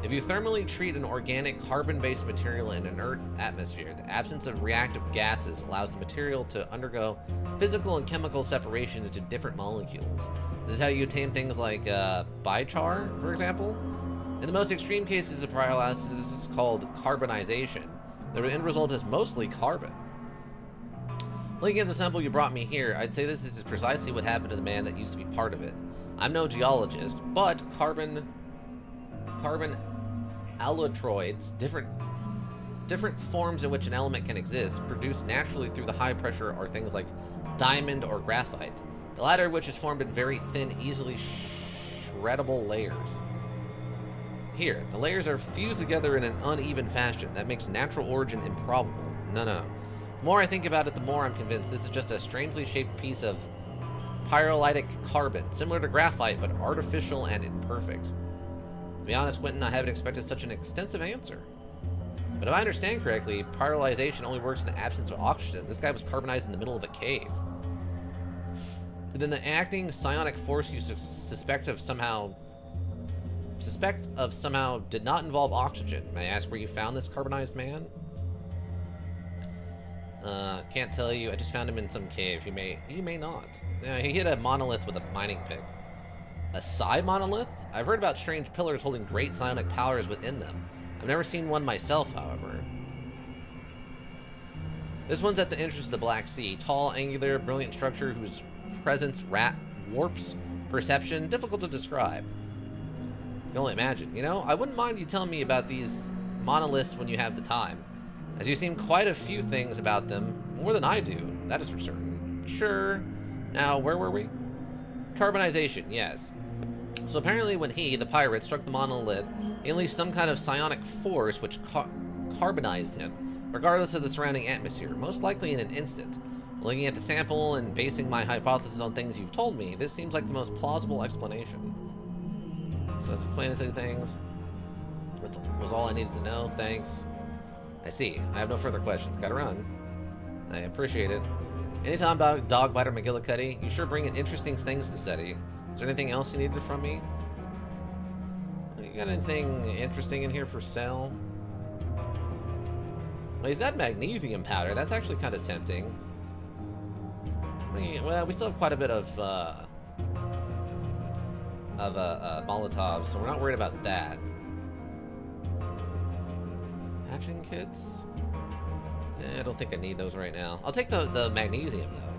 If you thermally treat an organic carbon-based material in an inert atmosphere, the absence of reactive gases allows the material to undergo physical and chemical separation into different molecules. This is how you attain things like bichar, for example. In the most extreme cases of pyrolysis, this is called carbonization. The end result is mostly carbon. Looking at the sample you brought me here, I'd say this is precisely what happened to the man that used to be part of it. I'm no geologist, but carbon allotroids, different forms in which an element can exist, produced naturally through the high pressure, are things like diamond or graphite, the latter of which is formed in very thin, easily shreddable layers. Here, the layers are fused together in an uneven fashion that makes natural origin improbable. No. The more I think about it, the more I'm convinced this is just a strangely shaped piece of pyrolytic carbon, similar to graphite, but artificial and imperfect. To be honest, Quentin, I haven't expected such an extensive answer. But if I understand correctly, pyrolyzation only works in the absence of oxygen. This guy was carbonized in the middle of a cave. And then the acting psionic force you suspect of somehow did not involve oxygen. May I ask where you found this carbonized man? Can't tell you. I just found him in some cave. You may not. Yeah, he hit a monolith with a mining pick. A psi monolith? I've heard about strange pillars holding great psionic powers within them. I've never seen one myself, however. This one's at the entrance of the Black Sea. Tall, angular, brilliant structure whose presence warps perception. Difficult to describe. You can only imagine. You know, I wouldn't mind you telling me about these monoliths when you have the time, as you seem quite a few things about them, more than I do, that is for certain. Sure. Now, where were we? Carbonization, yes. So apparently when he, the pirate, struck the monolith, he unleashed some kind of psionic force which carbonized him, regardless of the surrounding atmosphere, most likely in an instant. Looking at the sample and basing my hypothesis on things you've told me, this seems like the most plausible explanation. So that's explaining some things. That was all I needed to know, thanks. I see. I have no further questions. Gotta run. I appreciate it. Anytime about Dogbiter McGillicuddy, you sure bring in interesting things to study. Is there anything else you needed from me? You got anything interesting in here for sale? Well, he's got magnesium powder. That's actually kind of tempting. Well, we still have quite a bit of Molotovs, so we're not worried about that. Hatching kits? I don't think I need those right now. I'll take the magnesium, though.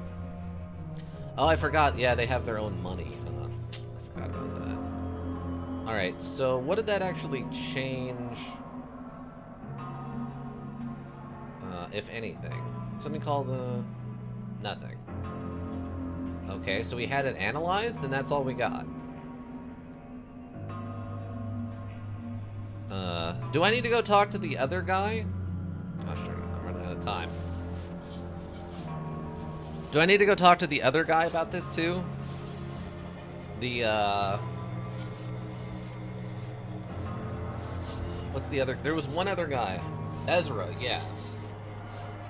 Oh, I forgot. Yeah, they have their own money. I forgot about that. Alright, so what did that actually change? If anything. Something called, nothing. Okay, so we had it analyzed, and that's all we got. Do I need to go talk to the other guy? Oh, sure, I'm running out of time. Do I need to go talk to the other guy about this, too? What's the other? There was one other guy. Ezra, yeah.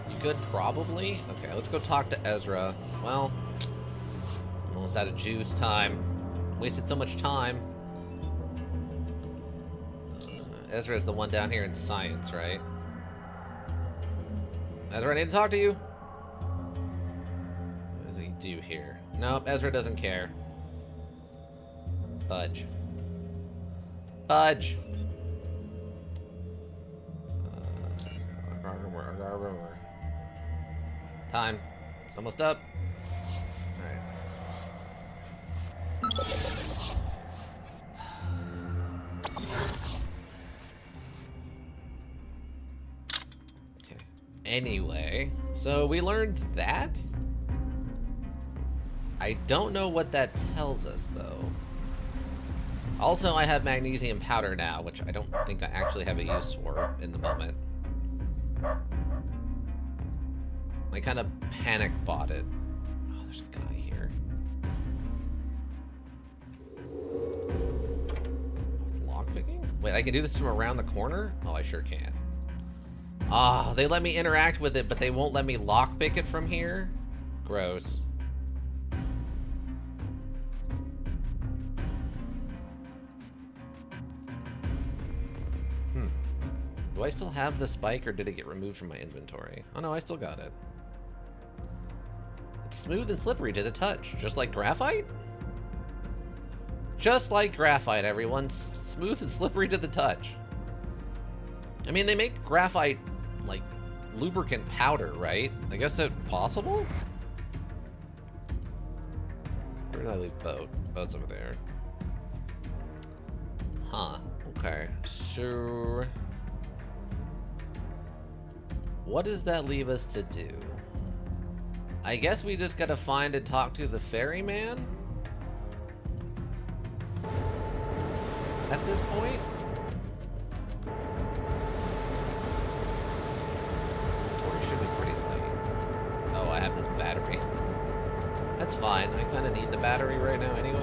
You could probably. Okay, let's go talk to Ezra. Well, I'm almost out of juice time. Wasted so much time. Ezra is the one down here in science, right? Ezra, I need to talk to you. What does he do here? Nope, Ezra doesn't care. Budge. Budge! Time. It's almost up. Alright. Okay. Anyway, so we learned that? I don't know what that tells us, though. Also, I have magnesium powder now, which I don't think I actually have a use for in the moment. I kind of panic bought it. Oh, there's a guy here. Oh, it's lockpicking? Wait, I can do this from around the corner? Oh, I sure can. Ah, they let me interact with it, but they won't let me lockpick it from here? Gross. Do I still have the spike, or did it get removed from my inventory? Oh no, I still got it. It's smooth and slippery to the touch, just like graphite? Just like graphite, everyone. Smooth and slippery to the touch. I mean, they make graphite, like, lubricant powder, right? I guess that's possible? Where did I leave boat? Boat's over there. Huh. Okay. So... what does that leave us to do? I guess we just gotta find and talk to the ferryman? At this point? Inventory should be pretty light. Oh, I have this battery. That's fine. I kind of need the battery right now anyway.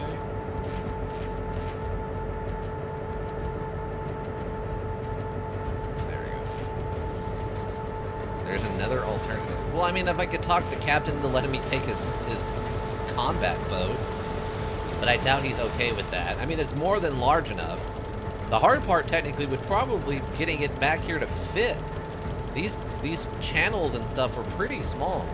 There's another alternative. Well, I mean, if I could talk the captain to let me take his combat boat, but I doubt he's okay with that. I mean, it's more than large enough. The hard part, technically, would probably getting it back here to fit. These channels and stuff are pretty small.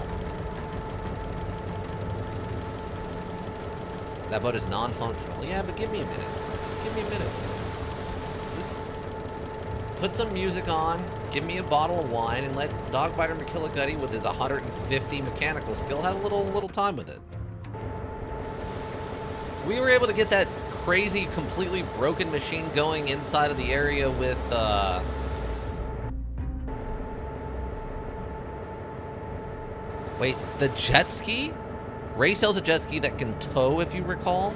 That boat is non-functional. Yeah, but give me a minute. Just give me a minute. Just put some music on. Give me a bottle of wine and let Dogbiter McKillicuddy with his 150 mechanical skill have a little time with it. We were able to get that crazy, completely broken machine going inside of the area with, wait, the jet ski? Ray sells a jet ski that can tow, if you recall.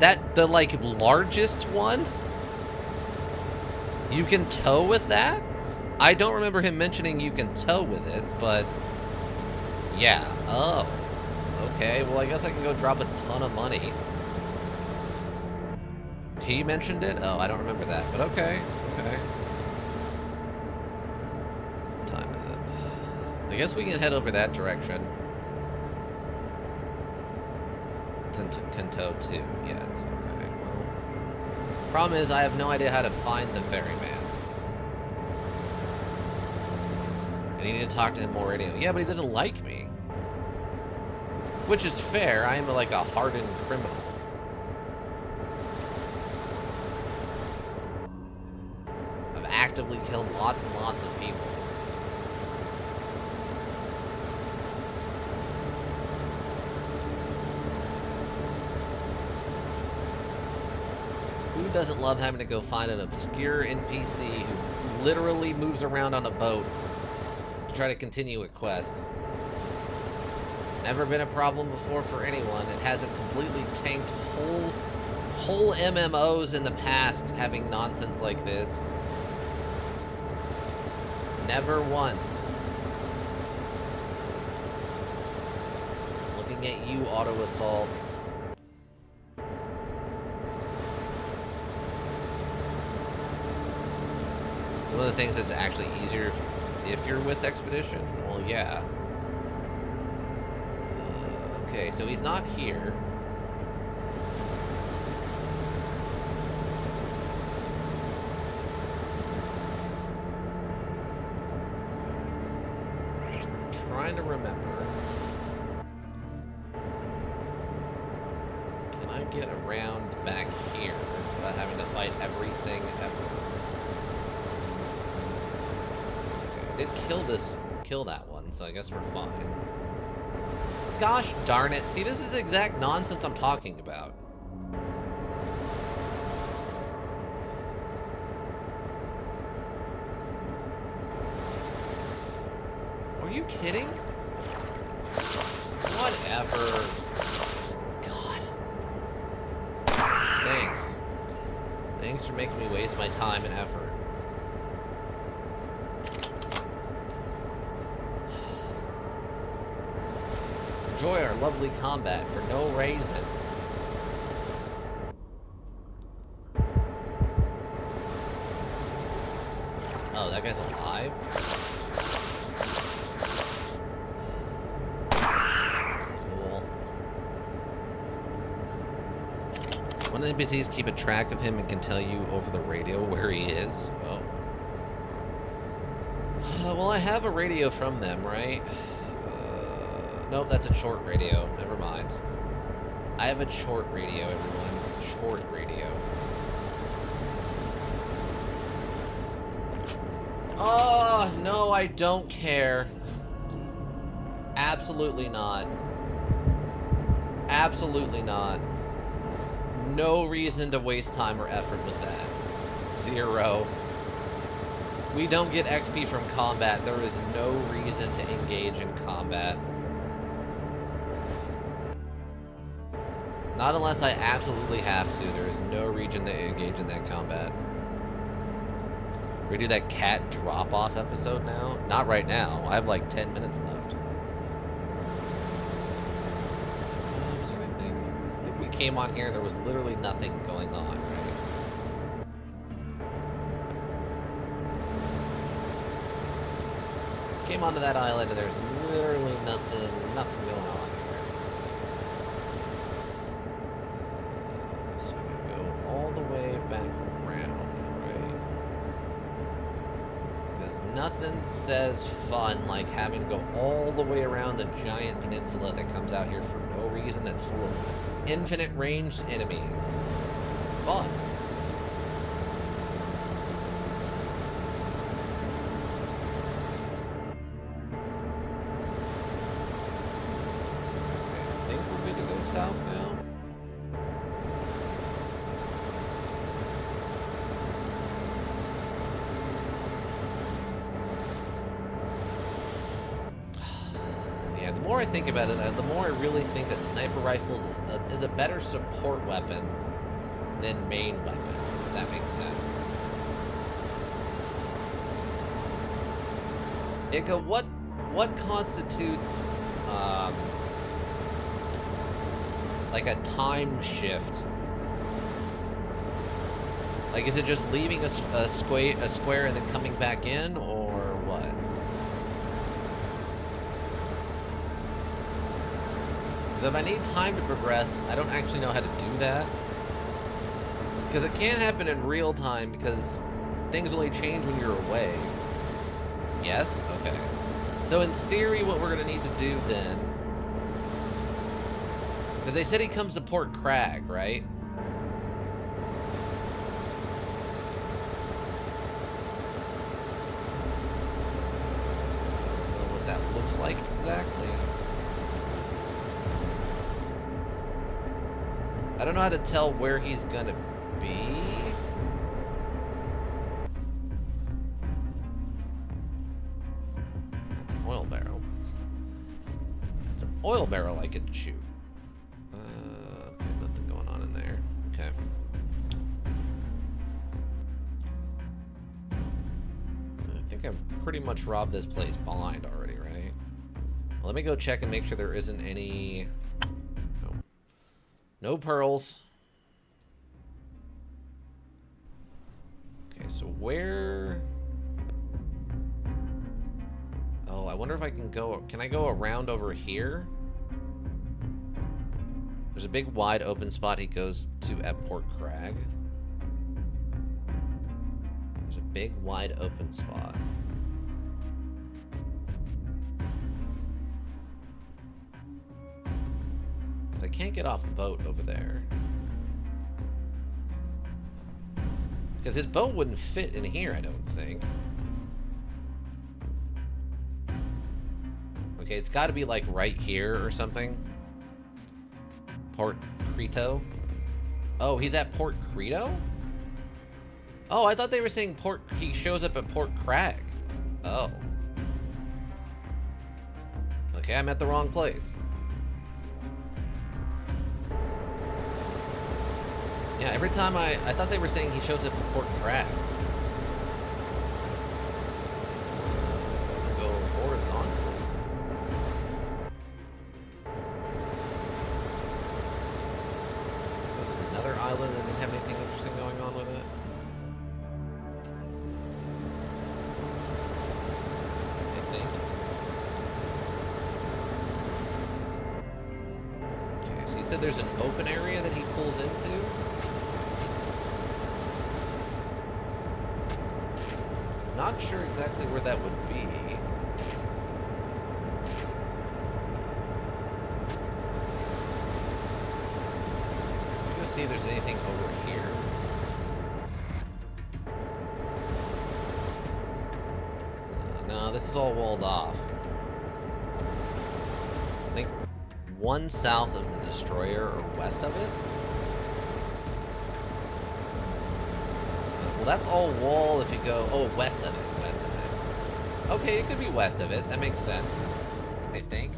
The, like, largest one? You can tow with that? I don't remember him mentioning you can tow with it, but... yeah. Oh. Okay, well, I guess I can go drop a ton of money. He mentioned it? Oh, I don't remember that, but okay. Okay. What time is it? I guess we can head over that direction. Can tow too. Yes, okay. Well, problem is, I have no idea how to find the ferryman. I need to talk to him more radio. Yeah, but he doesn't like me. Which is fair. I am like a hardened criminal. I've actively killed lots and lots of people. Who doesn't love having to go find an obscure NPC who literally moves around on a boat to try to continue a quest? Never been a problem before for anyone. It hasn't completely tanked whole MMOs in the past having nonsense like this. Never once. Looking at you, Auto Assault. One of the things that's actually easier if you're with Expedition. Well, yeah. Okay, so he's not here. I'm trying to remember. Can I get around back here without having to fight everything ever? Did kill that one, so I guess we're fine. Gosh darn it. See, this is the exact nonsense I'm talking about. Are you kidding? Whatever. God. Thanks. Thanks for making me waste my time and effort. Enjoy our lovely combat for no reason. Oh, that guy's on One of the NPCs keep a track of him and can tell you over the radio where he is. Oh. Well, I have a radio from them, right? Nope, that's a short radio. Never mind. I have a short radio, everyone. Short radio. Oh, no, I don't care. Absolutely not. Absolutely not. No reason to waste time or effort with that. Zero. We don't get XP from combat. There is no reason to engage in combat. Not unless I absolutely have to. There is no reason to engage in that combat. We do that cat drop-off episode now? Not right now. I have like 10 minutes left. Was there anything? I think we came on here, there was literally nothing going on, right? Came onto that island and there's literally nothing going on here. So we go all the way back around, right? Because nothing says fun like having to go all the way around the giant peninsula that comes out here for no reason, that's full of infinite ranged enemies. Fun. South now. Yeah, the more I think about it, the more I really think that sniper rifles is a better support weapon than main weapon, if that makes sense. Ika, what constitutes like a time shift? Like, is it just leaving a square and then coming back in, or what? Because if I need time to progress, I don't actually know how to do that. Because it can't happen in real time, because things only change when you're away. Yes? Okay. So in theory, what we're going to need to do then... Because they said he comes to Port Crag, right? I don't know what that looks like exactly. I don't know how to tell where he's gonna be. That's an oil barrel. That's an oil barrel I could shoot. Nothing going on in there. Okay. I think I've pretty much robbed this place blind already, right? Well, let me go check and make sure there isn't any... No pearls. Okay, so where... Oh, I wonder if I can go... Can I go around over here? There's a big wide open spot he goes to at Port Crag. There's a big wide open spot. I can't get off boat over there. Because his boat wouldn't fit in here, I don't think. Okay, it's got to be like right here or something. Port Crito. Oh, he's at Port Crito? Oh, I thought they were saying he shows up at Port Crag. Oh. Okay, I'm at the wrong place. Yeah, every time I thought they were saying he shows up at Port Crag. Go horizontally. This is another island that didn't have anything interesting going on with it. I think. Okay, so you said there's an open area that he pulls into? not sure exactly where that would be. Let's see if there's anything over here. No, this is all walled off. I think one south of the destroyer or west of it. Well, that's all wall if you go... Oh, west of it. West of it. Okay, it could be west of it. That makes sense, I think.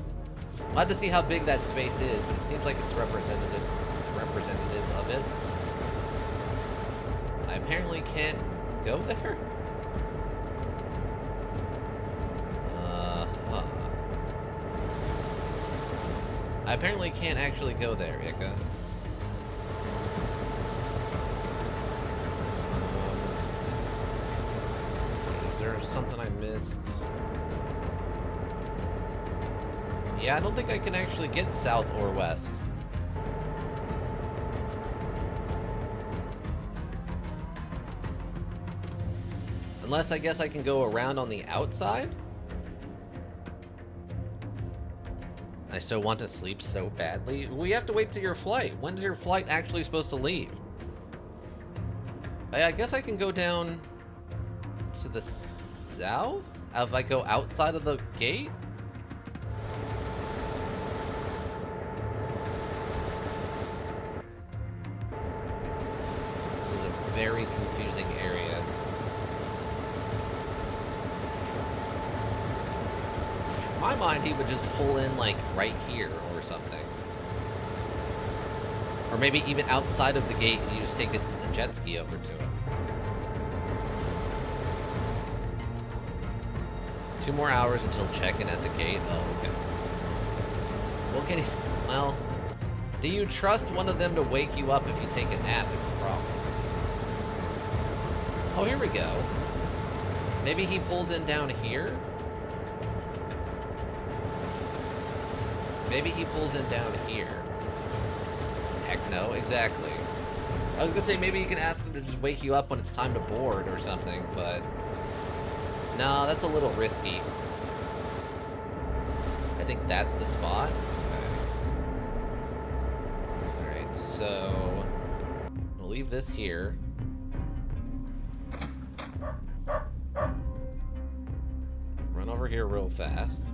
We'll have to see how big that space is, but it seems like it's representative of it. I apparently can't go there. I apparently can't actually go there, Ika. Let's see, is there something I missed? Yeah, I don't think I can actually get south or west. Unless I guess I can go around on the outside? I so want to sleep so badly. We have to wait till your flight. When's your flight actually supposed to leave? I guess I can go down to the south? If I go outside of the gate? This is a very confusing area. In my mind, he would just pull in, like, right here or something. Or maybe even outside of the gate and you just take a jet ski over to it. 2 more hours until check-in at the gate. Oh, okay. Well, can you... Well... Do you trust one of them to wake you up if you take a nap is the problem. Oh, here we go. Maybe he pulls in down here? Maybe he pulls in down here. Heck no, exactly. I was gonna say maybe you can ask him to just wake you up when it's time to board or something, but... No, that's a little risky. I think that's the spot. Okay. Alright, so... We'll leave this here. Run over here real fast.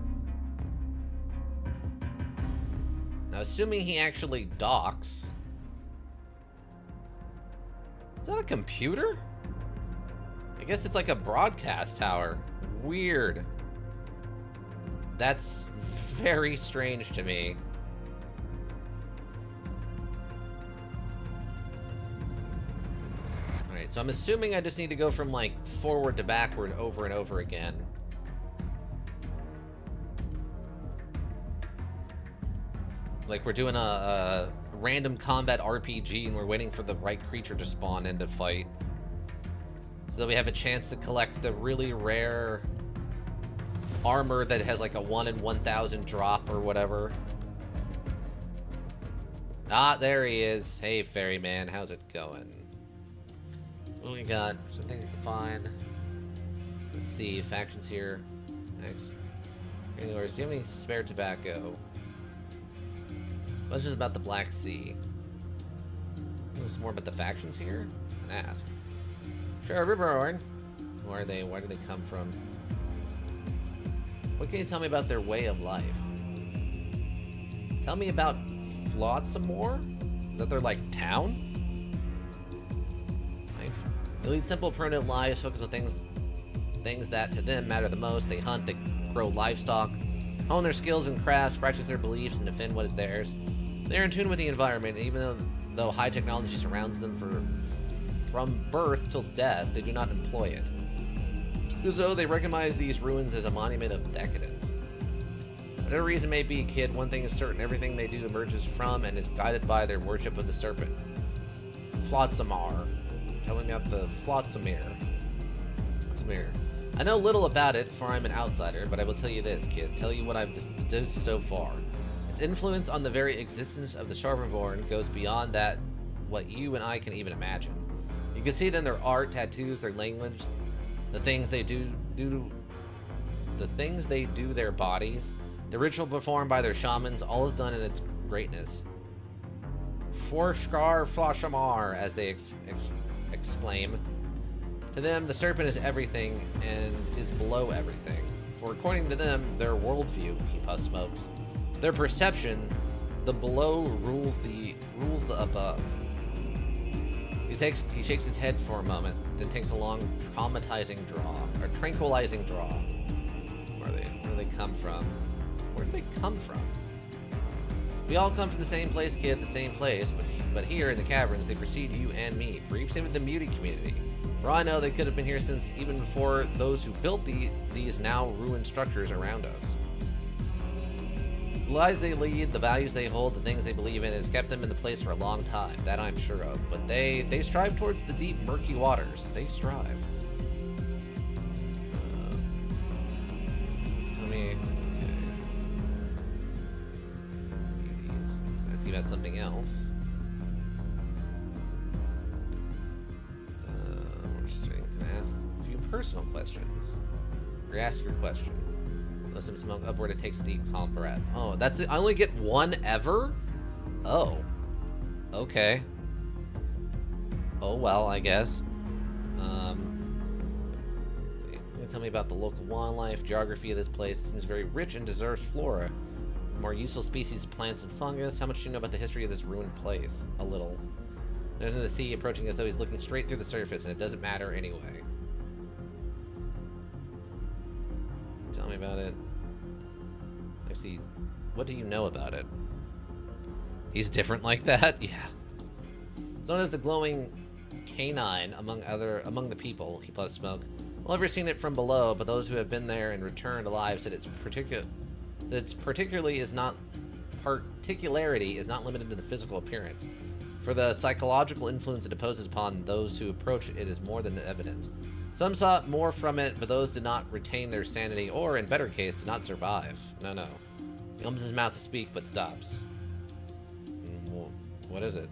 Now, assuming he actually docks... Is that a computer? I guess it's like a broadcast tower. Weird. That's very strange to me. Alright, so I'm assuming I just need to go from, like, forward to backward over and over again. Like we're doing a random combat RPG and we're waiting for the right creature to spawn in to fight. So that we have a chance to collect the really rare armor that has like a 1 in 1,000 drop or whatever. Ah, there he is. Hey, ferryman, how's it going? What do we got? Some things we can find. Let's see, factions here. Next. Anyways, do you have any spare tobacco? What's just about the Black Sea? Some more about the factions here? And ask. Stormveborn. Who are they? Where do they come from? What can you tell me about their way of life? Tell me about Flawed some more? Is that their, like, town? Life. They lead simple, primitive lives, focus on things that to them matter the most. They hunt, they grow livestock, hone their skills and crafts, practice their beliefs, and defend what is theirs. They're in tune with the environment, even though high technology surrounds them from birth till death, they do not employ it. As though they recognize these ruins as a monument of decadence. Whatever reason may be, kid, one thing is certain, everything they do emerges from and is guided by their worship of the serpent. Flotsam. Tell me about the Flotsamir. I know little about it, for I'm an outsider, but I will tell you this, kid. Tell you what I've deduced so far. Its influence on the very existence of the Stormveborn goes beyond that what you and I can even imagine. You can see it in their art, tattoos, their language, The things they do their bodies, the ritual performed by their shamans, all is done in its greatness. Forshkar Floshamar, as they exclaim. To them, the serpent is everything and is below everything. For according to them, their worldview, he puff smokes, their perception, the below rules the above. He shakes his head for a moment, then takes a long, tranquilizing draw. Where do they come from? Where do they come from? We all come from the same place, kid, the same place, but here in the caverns, they precede you and me, perhaps even the muty community. For all I know, they could have been here since even before those who built these now ruined structures around us. The lives they lead, the values they hold, the things they believe in has kept them in the place for a long time, that I'm sure of. But they strive towards the deep, murky waters. They strive. Tell me... Let's give out something else. Can I ask a few personal questions? Or ask your question. Let some smoke upward, it takes a deep, calm breath. Oh, that's it. I only get one ever? Oh. Okay. Oh, well, I guess. Tell me about the local wildlife, geography of this place. It seems very rich and diverse flora. More useful species of plants and fungus. How much do you know about the history of this ruined place? A little. There's the sea approaching as though he's looking straight through the surface, and it doesn't matter anyway. Tell me about it. Let's see. What do you know about it? He's different like that? Yeah. It's known as the glowing canine among the people. He puffs smoke. Well, I've never seen it from below, but those who have been there and returned alive said its particularity is not limited to the physical appearance. For the psychological influence it imposes upon those who approach it is more than evident. Some sought more from it, but those did not retain their sanity, or, in better case, did not survive. No. He opens his mouth to speak, but stops. What is it?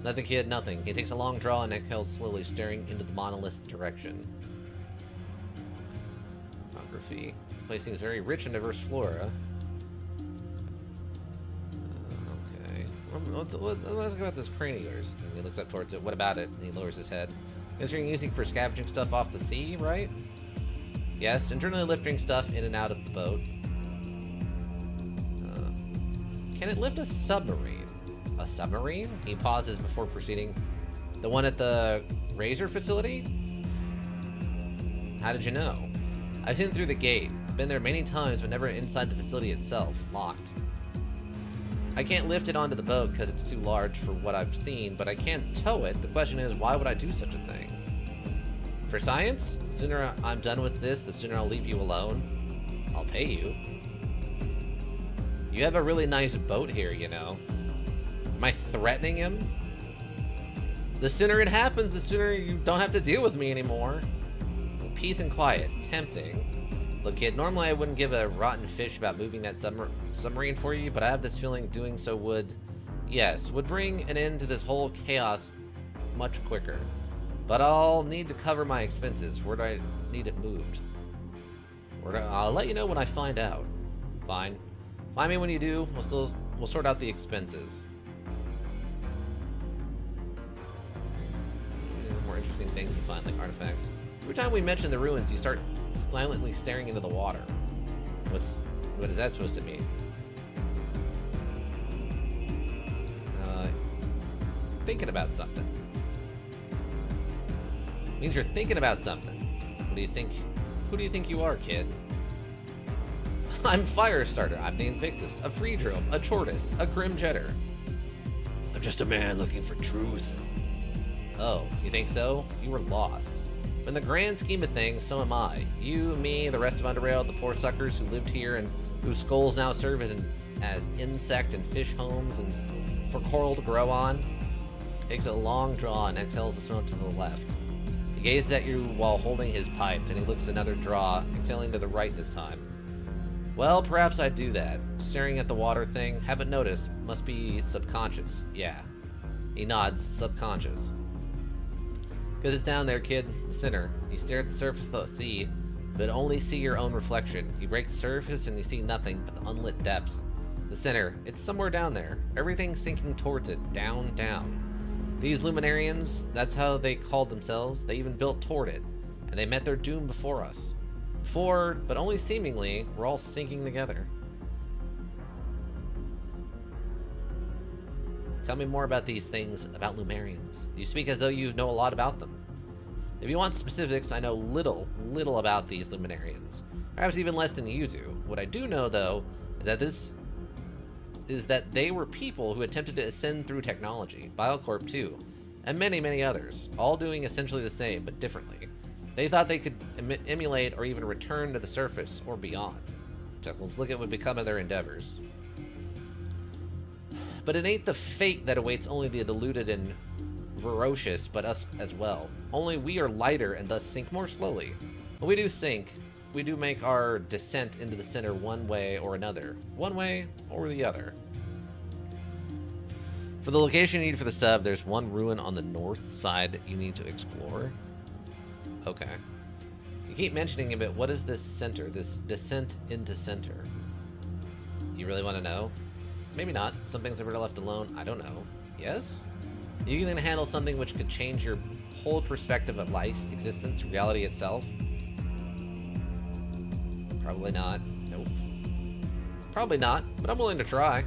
Nothing, kid, nothing. He takes a long draw and exhales slowly, staring into the monolith's direction. Geography. This place seems very rich and diverse flora. Okay. Let's go about this crane of yours. And he looks up towards it. What about it? And he lowers his head. Guess you're using for scavenging stuff off the sea, right? Yes, internally lifting stuff in and out of the boat. Can it lift a submarine? A submarine? He pauses before proceeding. The one at the Razor facility? How did you know? I've seen it through the gate. Been there many times, but never inside the facility itself. Locked. I can't lift it onto the boat because it's too large for what I've seen, but I can tow it. The question is, why would I do such a thing? For science? The sooner I'm done with this, the sooner I'll leave you alone. I'll pay you. You have a really nice boat here, you know. Am I threatening him? The sooner it happens, the sooner you don't have to deal with me anymore. Peace and quiet. Tempting. Look, kid, normally I wouldn't give a rotten fish about moving that submarine for you, but I have this feeling doing so would bring an end to this whole chaos much quicker. But I'll need to cover my expenses. Where do I need it moved? I'll let you know when I find out. Fine. Find me when you do. We'll sort out the expenses. More interesting things you find, like artifacts. Every time we mention the ruins, you start silently staring into the water. What is that supposed to mean? Thinking about something. Means you're thinking about something. What do you think? Who do you think you are, kid? I'm Firestarter. I'm the Invictus, a Free Drill, a Chortist, a Grim Jetter. I'm just a man looking for truth. Oh, you think so? You were lost. But in the grand scheme of things, so am I. You, me, the rest of Underrail, the poor suckers who lived here and whose skulls now serve as insect and fish homes and for coral to grow on. Takes a long draw and exhales the smoke to the left. He gazes at you while holding his pipe, and he looks another draw, exhaling to the right this time. Well, perhaps I'd do that. Staring at the water thing, haven't noticed. Must be subconscious. Yeah. He nods, subconscious. Because it's down there, kid. The center. You stare at the surface of the sea, but only see your own reflection. You break the surface and you see nothing but the unlit depths. The center. It's somewhere down there. Everything's sinking towards it. Down, down. These Luminarians, that's how they called themselves. They even built toward it. And they met their doom before us. Before, but only seemingly, we're all sinking together. Tell me more about these things, about Lumerians. You speak as though you know a lot about them. If you want specifics, I know little about these Luminarians. Perhaps even less than you do. What I do know, though, is that they were people who attempted to ascend through technology, Biocorp too, and many, many others, all doing essentially the same, but differently. They thought they could emulate or even return to the surface or beyond. Chuckles, look at what would become of their endeavors. But it ain't the fate that awaits only the deluded and ferocious, but us as well. Only we are lighter and thus sink more slowly. When we do sink, we do make our descent into the center one way or another. One way or the other. For the location you need for the sub, there's one ruin on the north side you need to explore. Okay. You keep mentioning it, but what is this center? This descent into center? You really want to know? Maybe not. Some things are better left alone. I don't know. Yes? You can handle something which could change your whole perspective of life, existence, reality itself? Probably not. Nope. Probably not, but I'm willing to try.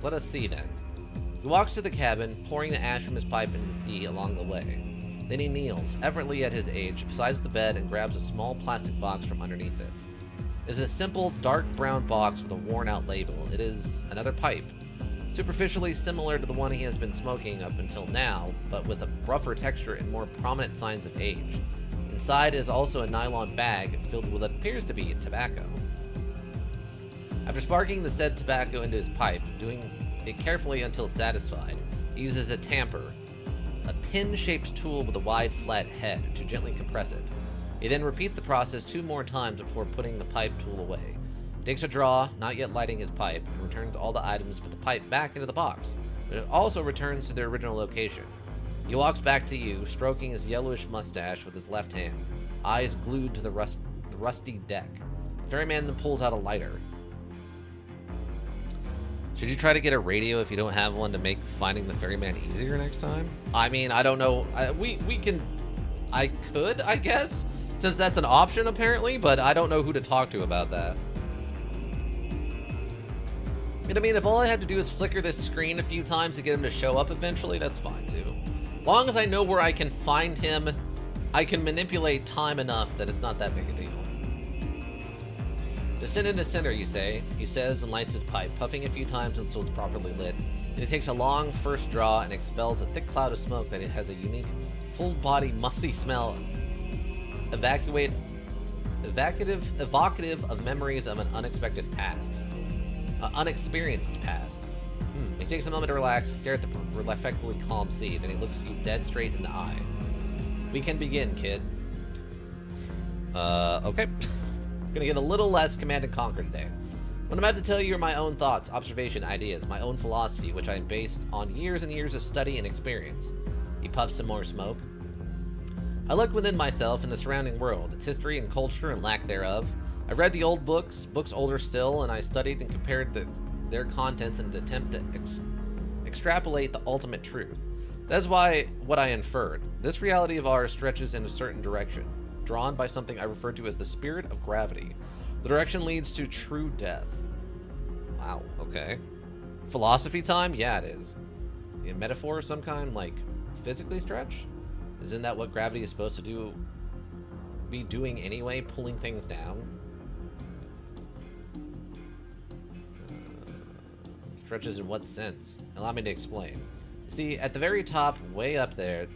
Let us see then. He walks to the cabin, pouring the ash from his pipe into the sea along the way. Then he kneels, effortlessly at his age, beside the bed and grabs a small plastic box from underneath it. It is a simple, dark brown box with a worn-out label. It is another pipe, superficially similar to the one he has been smoking up until now, but with a rougher texture and more prominent signs of age. Inside is also a nylon bag filled with what appears to be tobacco. After sparking the said tobacco into his pipe, doing it carefully until satisfied, he uses a tamper, a pin-shaped tool with a wide, flat head, to gently compress it. He then repeats the process 2 more times before putting the pipe tool away. He takes a draw, not yet lighting his pipe, and returns all the items but the pipe back into the box, but it also returns to their original location. He walks back to you, stroking his yellowish mustache with his left hand, eyes glued to the rusty deck. The ferryman then pulls out a lighter. Should you try to get a radio if you don't have one to make finding the ferryman easier next time? I mean, I don't know. I could, I guess, since that's an option apparently, but I don't know who to talk to about that. And I mean, if all I have to do is flicker this screen a few times to get him to show up eventually, that's fine too. Long as I know where I can find him, I can manipulate time enough that it's not that big a deal. Descend into center, you say, he says and lights his pipe, puffing a few times until it's properly lit. Then he takes a long first draw and expels a thick cloud of smoke that it has a unique, full-body, musty smell, evocative of memories of an unexpected past. Unexperienced past. He takes a moment to relax, stare at the reflectively calm sea, then he looks you dead straight in the eye. We can begin, kid. Okay. Gonna get a little less command and conquer today. What I'm about to tell you are my own thoughts, observation, ideas, my own philosophy, which I am based on years and years of study and experience. He puffs some more smoke. I look within myself and the surrounding world, its history and culture and lack thereof. I've read the old books older still, and I studied and compared their contents in an attempt to extrapolate the ultimate truth. That's what I inferred. This reality of ours stretches in a certain direction, drawn by something I refer to as the spirit of gravity. The direction leads to true death. Wow, okay. Philosophy time? Yeah, it is. A metaphor of some kind, like physically stretch? Isn't that what gravity is supposed to be doing anyway, pulling things down? Stretches in what sense? Allow me to explain. See, at the very top, way up there,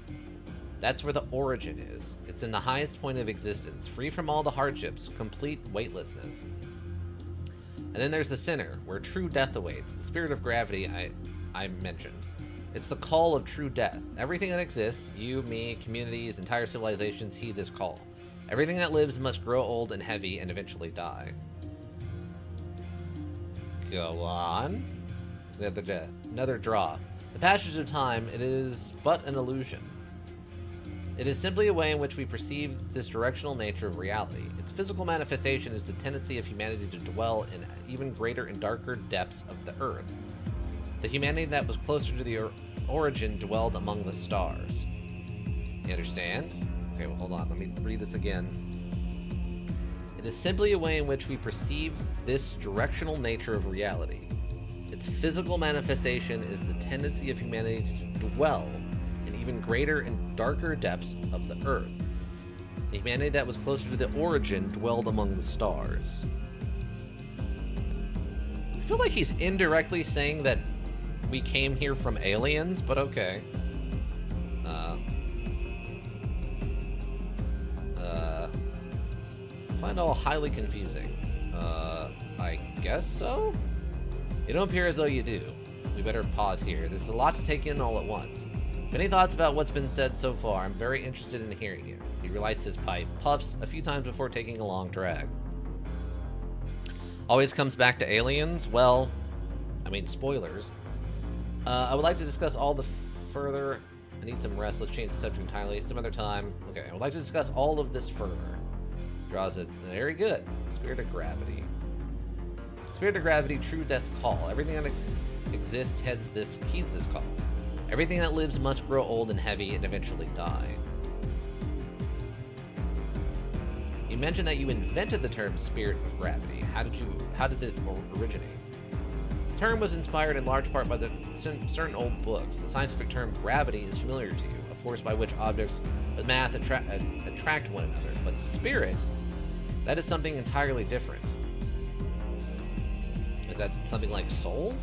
that's where the origin is. It's in the highest point of existence, free from all the hardships, complete weightlessness. And then there's the center, where true death awaits, the spirit of gravity I mentioned. It's the call of true death. Everything that exists, you, me, communities, entire civilizations, heed this call. Everything that lives must grow old and heavy and eventually die. Go on. Another draw. The passage of time, it is but an illusion. It is simply a way in which we perceive this directional nature of reality. Its physical manifestation is the tendency of humanity to dwell in even greater and darker depths of the earth. The humanity that was closer to the origin dwelled among the stars. You understand? Okay, well, hold on. Let me read this again. It is simply a way in which we perceive this directional nature of reality. Its physical manifestation is the tendency of humanity to dwell in even greater and darker depths of the earth. The humanity that was closer to the origin dwelled among the stars. I feel like he's indirectly saying that we came here from aliens, but okay. Find all highly confusing. I guess so? You don't appear as though you do. We better pause here. There's a lot to take in all at once. Many thoughts about what's been said so far. I'm very interested in hearing you. He relights his pipe, puffs a few times before taking a long drag. Always comes back to aliens? Well, I mean, spoilers. I would like to discuss all the further... I need some rest. Let's change the subject entirely. Some other time. Okay, I would like to discuss all of this further. Draws it. Very good. Spirit of gravity. Spirit of gravity, true death's call. Everything that exists heeds this call. Everything that lives must grow old and heavy and eventually die. You mentioned that you invented the term spirit of gravity. How did it originate? The term was inspired in large part by the certain old books. The scientific term gravity is familiar to you, a force by which objects with mass attract one another. But spirit, that is something entirely different. Is that something like soul?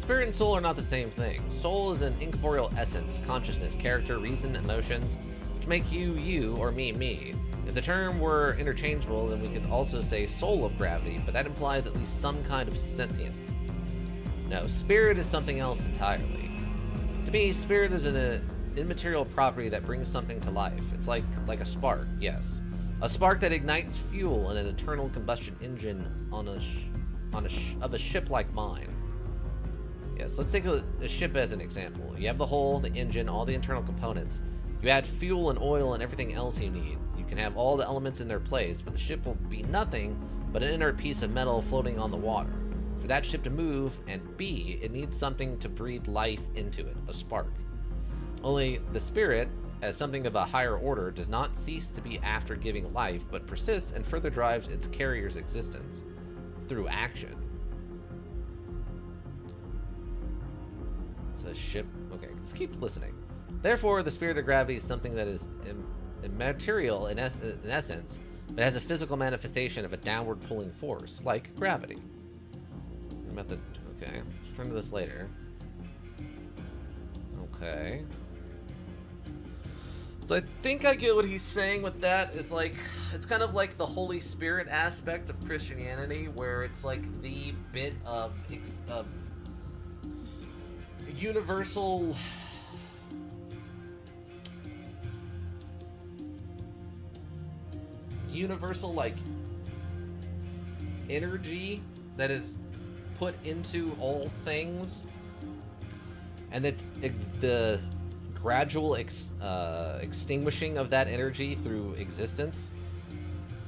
Spirit and soul are not the same thing. Soul is an incorporeal essence, consciousness, character, reason, emotions, which make you, you, or me, me. If the term were interchangeable, then we could also say soul of gravity, but that implies at least some kind of sentience. No, spirit is something else entirely. To me, spirit is an immaterial property that brings something to life. It's like a spark, yes. A spark that ignites fuel in an internal combustion engine of a ship like mine. Yes, let's take a ship as an example. You have the hull, the engine, all the internal components. You add fuel and oil and everything else you need. You can have all the elements in their place, but the ship will be nothing but an inert piece of metal floating on the water. For that ship to move and be, it needs something to breathe life into it, a spark. Only the spirit, as something of a higher order, does not cease to be after giving life, but persists and further drives its carrier's existence through action. So a ship... Okay, let's keep listening. Therefore, the spirit of gravity is something that is immaterial in essence, but has a physical manifestation of a downward pulling force, like gravity. Method. Okay, let's turn to this later. Okay. So I think I get what he's saying with that. Is like, it's kind of like the Holy Spirit aspect of Christianity, where it's like the bit of universal like energy that is put into all things, and it's the gradual extinguishing of that energy through existence.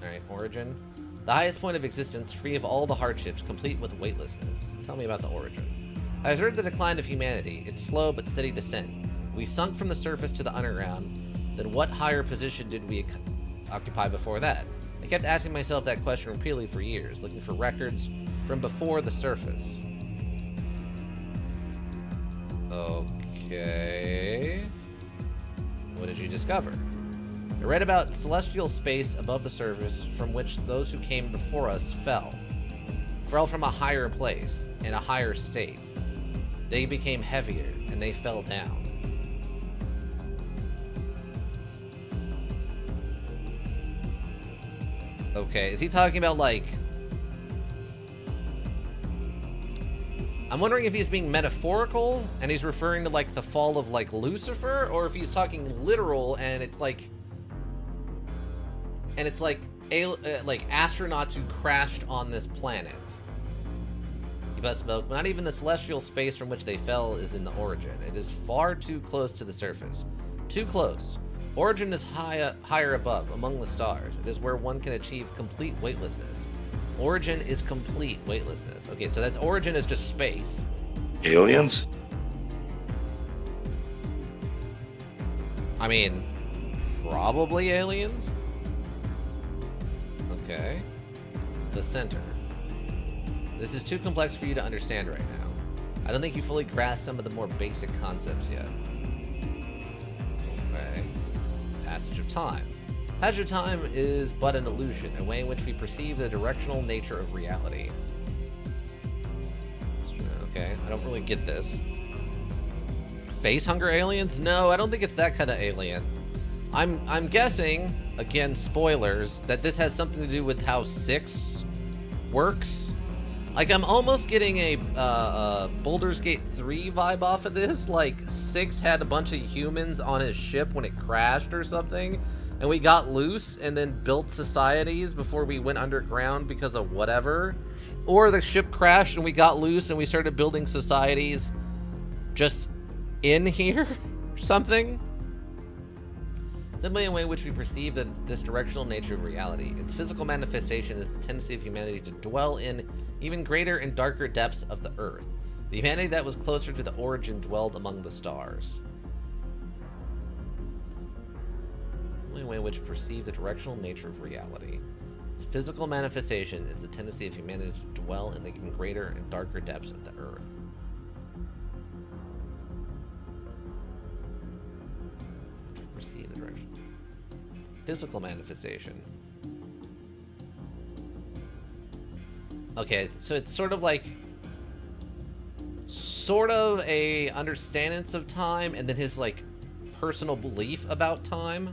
Alright, origin. The highest point of existence, free of all the hardships, complete with weightlessness. Tell me about the origin. I observed the decline of humanity, its slow but steady descent. We sunk from the surface to the underground. Then what higher position did we occupy before that? I kept asking myself that question repeatedly for years, looking for records from before the surface. Okay. What did you discover? I read about celestial space above the surface from which those who came before us fell from a higher place, in a higher state. They became heavier, and they fell down. Okay, is he talking about, like... I'm wondering if he's being metaphorical, and he's referring to, like, the fall of, like, Lucifer, or if he's talking literal, and it's, like... And it's, like astronauts who crashed on this planet. He but spoke. Not even the celestial space from which they fell is in the origin. It is far too close to the surface. Too close. Origin is higher above, among the stars. It is where one can achieve complete weightlessness. Origin is complete weightlessness. Okay, so that's origin is just space. Aliens? I mean, probably aliens? Okay. The center. This is too complex for you to understand right now. I don't think you fully grasp some of the more basic concepts yet. Okay. Passage of time. Passage of time is but an illusion, a way in which we perceive the directional nature of reality. Okay, I don't really get this. Face hunger aliens? No, I don't think it's that kind of alien. I'm guessing, again, spoilers, that this has something to do with how 6 works. Like, I'm almost getting a Baldur's Gate 3 vibe off of this. Like, 6 had a bunch of humans on his ship when it crashed or something, and we got loose and then built societies before we went underground because of whatever. Or the ship crashed and we got loose and we started building societies just in here or something. Simply a way in which we perceive this directional nature of reality. Its physical manifestation is the tendency of humanity to dwell in even greater and darker depths of the earth. The humanity that was closer to the origin dwelled among the stars. Simply a way in which we perceive the directional nature of reality. Its physical manifestation is the tendency of humanity to dwell in the even greater and darker depths of the earth. Perceive the direction. Physical manifestation. Okay, so it's sort of a understandance of time, and then his like personal belief about time.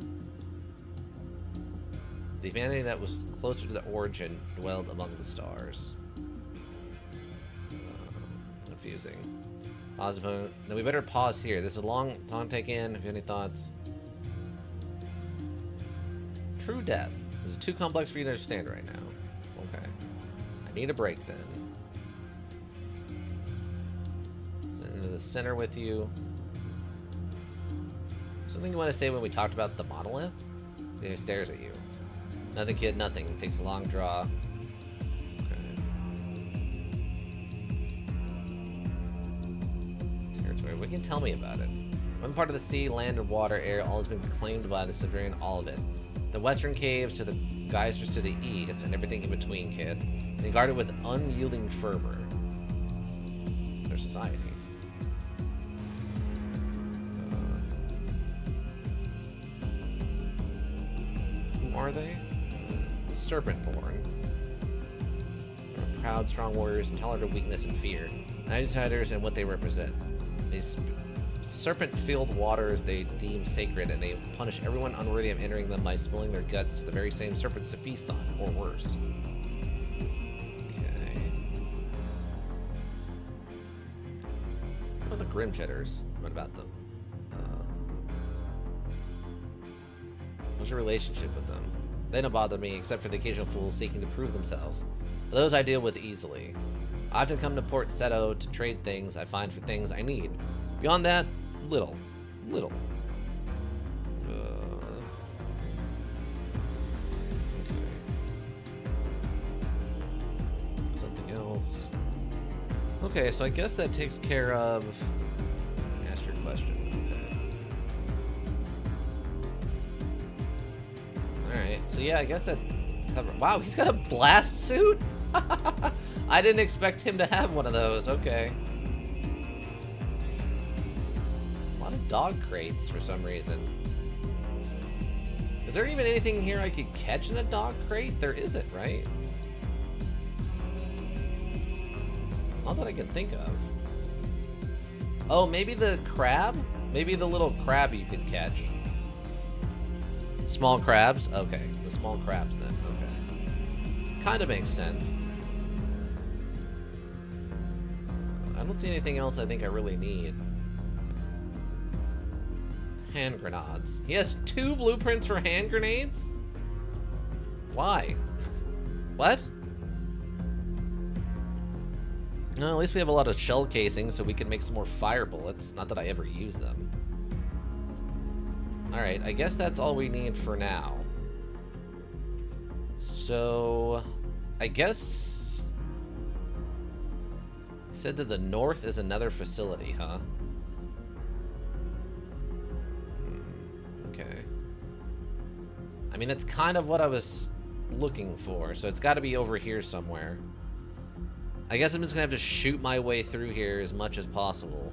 The humanity that was closer to the origin dwelled among the stars. Confusing. Pause. Then we better pause here. This is a long time to take in. If you have any thoughts. True death. This is too complex for you to understand right now. Okay. I need a break then. Send into the center with you. Something you want to say when we talked about the monolith? He stares at you. Nothing, kid, nothing. It takes a long draw. Okay. Territory. What can you tell me about it? One part of the sea, land, or water, air, all has been claimed by the Siberian, all of it. The western caves to the geysers to the east, and everything in between, kid. They guarded with unyielding fervor. Their society. Who are they? The Serpentborn. They're proud, strong warriors, intolerant of weakness and fear. Outsiders and what they represent. These serpent-filled waters they deem sacred, and they punish everyone unworthy of entering them by spilling their guts to the very same serpents to feast on, or worse. Okay. What about the Grimjetters? What about them? What's your relationship with them? They don't bother me, except for the occasional fools seeking to prove themselves. But those I deal with easily. I often come to Port Seto to trade things I find for things I need. Beyond that, little. Okay. Something else. Okay, so I guess that takes care of... Ask your question. Okay. Alright, so yeah, I guess that... Wow, he's got a blast suit? I didn't expect him to have one of those. Okay. Dog crates for some reason. Is there even anything here I could catch in a dog crate? There isn't, right? Not that I can think of. Oh, maybe the crab? Maybe the little crab you could catch. Small crabs? Okay, the small crabs then. Okay. Kind of makes sense. I don't see anything else I think I really need. Hand grenades. He has 2 blueprints for hand grenades? Why? What? No, at least we have a lot of shell casings so we can make some more fire bullets. Not that I ever use them. Alright, I guess that's all we need for now. So, I guess... He said to the north is another facility, huh? Okay. I mean, that's kind of what I was looking for, so it's got to be over here somewhere. I guess I'm just going to have to shoot my way through here as much as possible.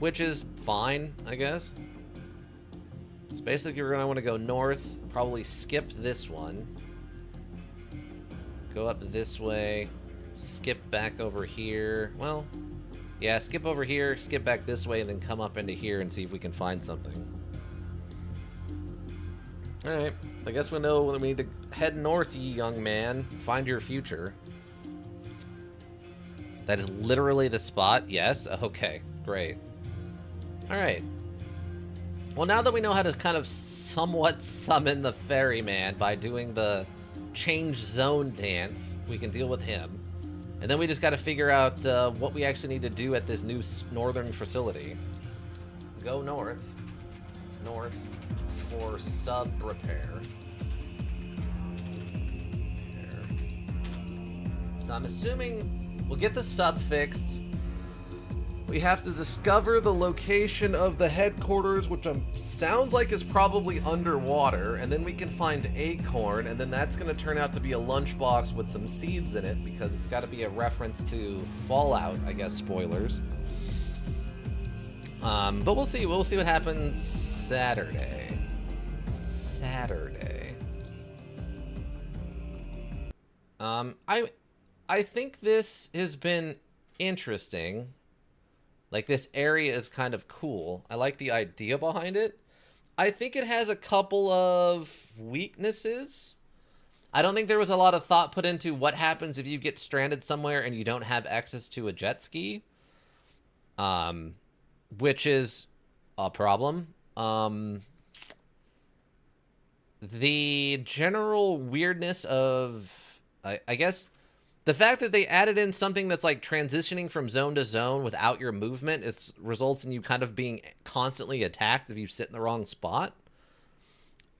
Which is fine, I guess. So basically, we're going to want to go north, probably skip this one. Go up this way, skip back over here. Well, yeah, skip over here, skip back this way, and then come up into here and see if we can find something. Alright, I guess we know we need to head north, ye young man. Find your future. That is literally the spot? Yes? Okay, great. Alright. Well, now that we know how to kind of somewhat summon the ferryman by doing the change zone dance, we can deal with him. And then we just got to figure out what we actually need to do at this new northern facility. Go north. North for sub repair. So I'm assuming we'll get the sub fixed. We have to discover the location of the headquarters, which sounds like is probably underwater, and then we can find Acorn, and then that's going to turn out to be a lunchbox with some seeds in it, because it's got to be a reference to Fallout, I guess, spoilers. But we'll see. We'll see what happens Saturday. I think this has been interesting. Like, this area is kind of cool. I like the idea behind it. I think it has a couple of weaknesses. I don't think there was a lot of thought put into what happens if you get stranded somewhere and you don't have access to a jet ski. Which is a problem. The general weirdness of, I guess... The fact that they added in something that's like transitioning from zone to zone without your movement results in you kind of being constantly attacked if you sit in the wrong spot.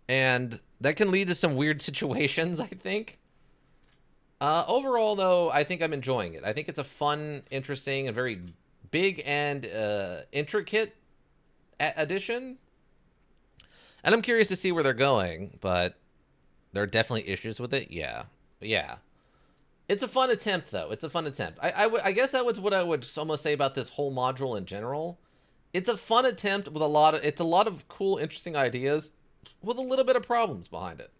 And that can lead to some weird situations, I think. Overall, though, I think I'm enjoying it. I think it's a fun, interesting, and very big and intricate addition. And I'm curious to see where they're going, but there are definitely issues with it. Yeah. It's a fun attempt, though. It's a fun attempt. I guess that was what I would almost say about this whole module in general. It's a fun attempt with a lot of cool, interesting ideas with a little bit of problems behind it.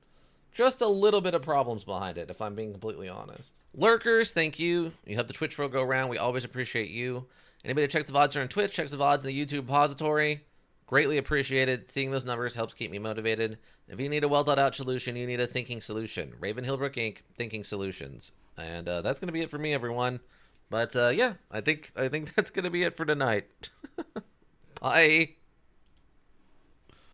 Just a little bit of problems behind it, if I'm being completely honest. Lurkers, thank you. You help the Twitch world go around. We always appreciate you. Anybody that checks the VODs here on Twitch, checks the VODs in the YouTube repository. Greatly appreciated. Seeing those numbers helps keep me motivated. If you need a well-thought-out solution, you need a thinking solution. Raven Hillbrook Inc. Thinking Solutions. And that's going to be it for me, everyone. But yeah, I think that's going to be it for tonight. Bye.